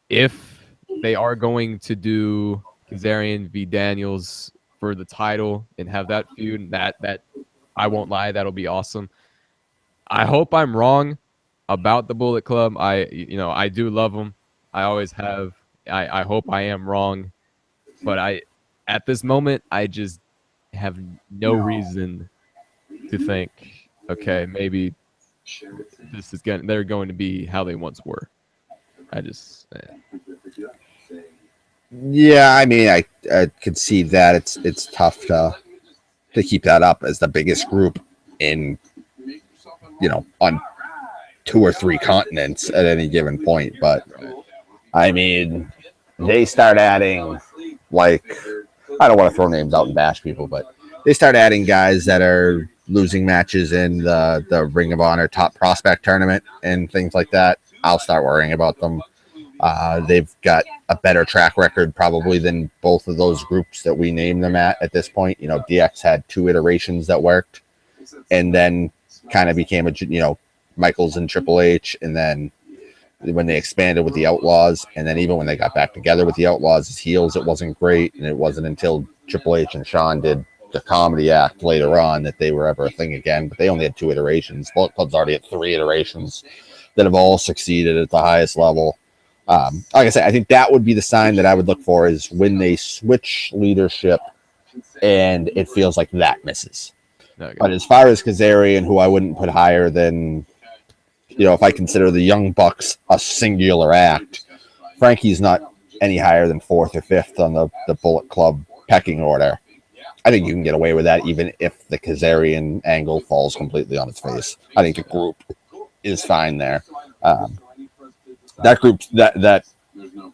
if they are going to do Kazarian v Daniels for the title and have that feud, that I won't lie, that'll be awesome. I hope I'm wrong about the Bullet Club. I do love them. I always have. I hope I am wrong, but at this moment I just have no reason to think, okay, maybe they're going to be how they once were. Yeah, I mean, I could see that it's tough to keep that up as the biggest group in on 2 or 3 continents at any given point. But I mean, they start adding, like, I don't want to throw names out and bash people, but they start adding guys that are losing matches in the Ring of Honor Top Prospect Tournament and things like that. I'll start worrying about them. They've got a better track record probably than both of those groups that we name them at this point. DX had 2 iterations that worked, and then kind of became Michaels and Triple H, and then when they expanded with the Outlaws, and then even when they got back together with the Outlaws as heels, it wasn't great, and it wasn't until Triple H and Shawn did the comedy act later on that they were ever a thing again. But they only had 2 iterations. Bullet Club's already had 3 iterations that have all succeeded at the highest level. Like I said, I think that would be the sign that I would look for, is when they switch leadership and it feels like that misses. Okay. But as far as Kazarian, who I wouldn't put higher than, if I consider the Young Bucks a singular act, Frankie's not any higher than 4th or 5th on the Bullet Club pecking order. I think you can get away with that even if the Kazarian angle falls completely on its face. I think the group is fine there. That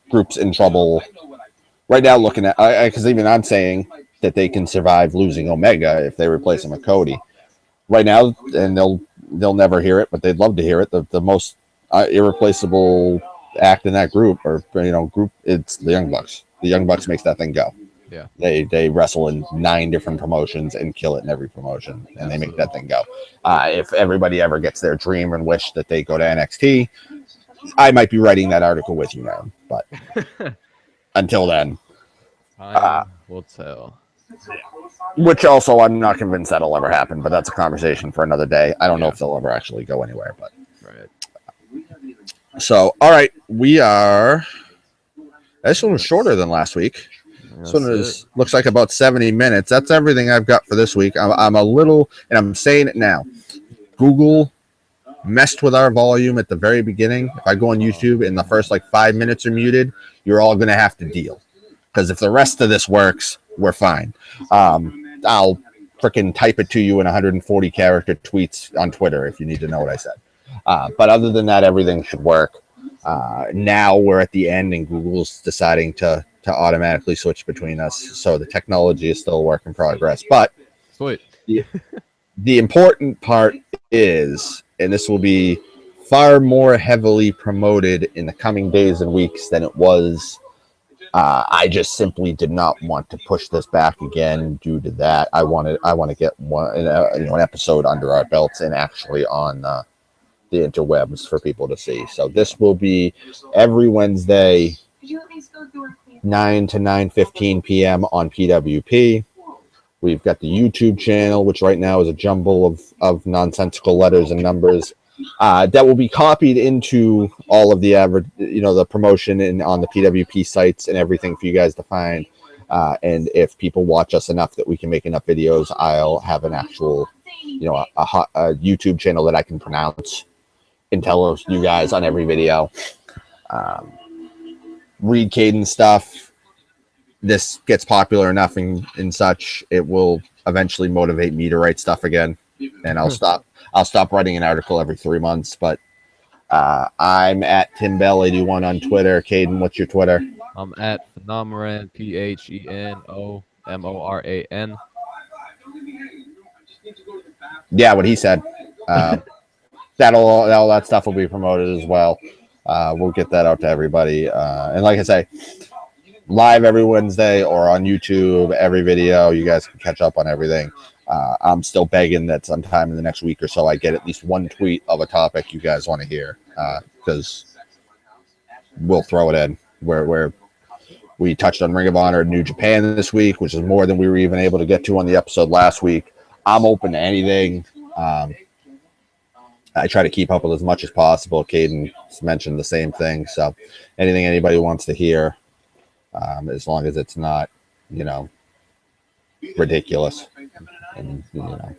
group's in trouble right now. Looking at, because even I'm saying that they can survive losing Omega if they replace him with Cody right now, and they'll never hear it, but they'd love to hear it. The most irreplaceable act in that group, it's the Young Bucks. The Young Bucks makes that thing go. Yeah, they wrestle in 9 different promotions and kill it in every promotion, and they make that thing go. If everybody ever gets their dream and wish that they go to NXT, I might be writing that article with you now, but until then, time will tell. Which also I'm not convinced that'll ever happen, but that's a conversation for another day. I don't know if they'll ever actually go anywhere, but right. So, all right, this one was shorter than last week. This one looks like about 70 minutes. That's everything I've got for this week. I'm a little, and I'm saying it now, Google messed with our volume at the very beginning. If I go on YouTube and the first 5 minutes are muted, you're all going to have to deal. Because if the rest of this works, we're fine. I'll freaking type it to you in 140 character tweets on Twitter if you need to know what I said. But other than that, everything should work. Now we're at the end and Google's deciding to automatically switch between us. So the technology is still a work in progress. But sweet. The important part is, and this will be far more heavily promoted in the coming days and weeks than it was. I just simply did not want to push this back again due to that. I want to get an episode under our belts and actually on the interwebs for people to see. So this will be every Wednesday 9 to 9:15 p.m. on PWP. We've got the YouTube channel, which right now is a jumble of nonsensical letters and numbers that will be copied into all of the average, the promotion and on the PWP sites and everything for you guys to find. And if people watch us enough that we can make enough videos, I'll have an actual, a YouTube channel that I can pronounce and tell you guys on every video. Read Caden stuff. This gets popular enough and such, it will eventually motivate me to write stuff again. And I'll stop writing an article every 3 months. But I'm at TimBell81 on Twitter. Caden, what's your Twitter? I'm at Moran, PHENOMORAN. Yeah, what he said. All that stuff will be promoted as well. We'll get that out to everybody. And like I say, live every Wednesday or on YouTube, every video. You guys can catch up on everything. I'm still begging that sometime in the next week or so I get at least one tweet of a topic you guys want to hear, because we'll throw it in. Where we touched on Ring of Honor New Japan this week, which is more than we were even able to get to on the episode last week. I'm open to anything. I try to keep up with as much as possible. Caden mentioned the same thing. So anything anybody wants to hear, as long as it's not, ridiculous. And, well,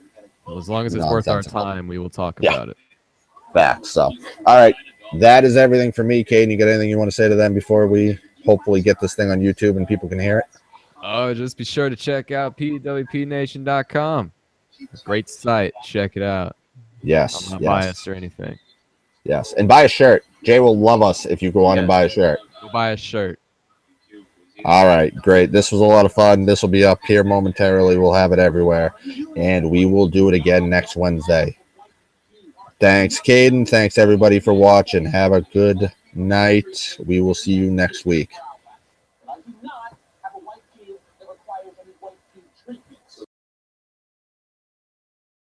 as long as it's worth our time, we will talk about it. Facts. So, all right. That is everything for me. Caden, you got anything you want to say to them before we hopefully get this thing on YouTube and people can hear it? Oh, just be sure to check out pwpnation.com. Great site. Check it out. Yes. I'm not biased or anything. Yes. And buy a shirt. Jay will love us if you go on and buy a shirt. Go buy a shirt. All right, great. This was a lot of fun. This will be up here momentarily. We'll have it everywhere. And we will do it again next Wednesday. Thanks, Caden. Thanks, everybody, for watching. Have a good night. We will see you next week.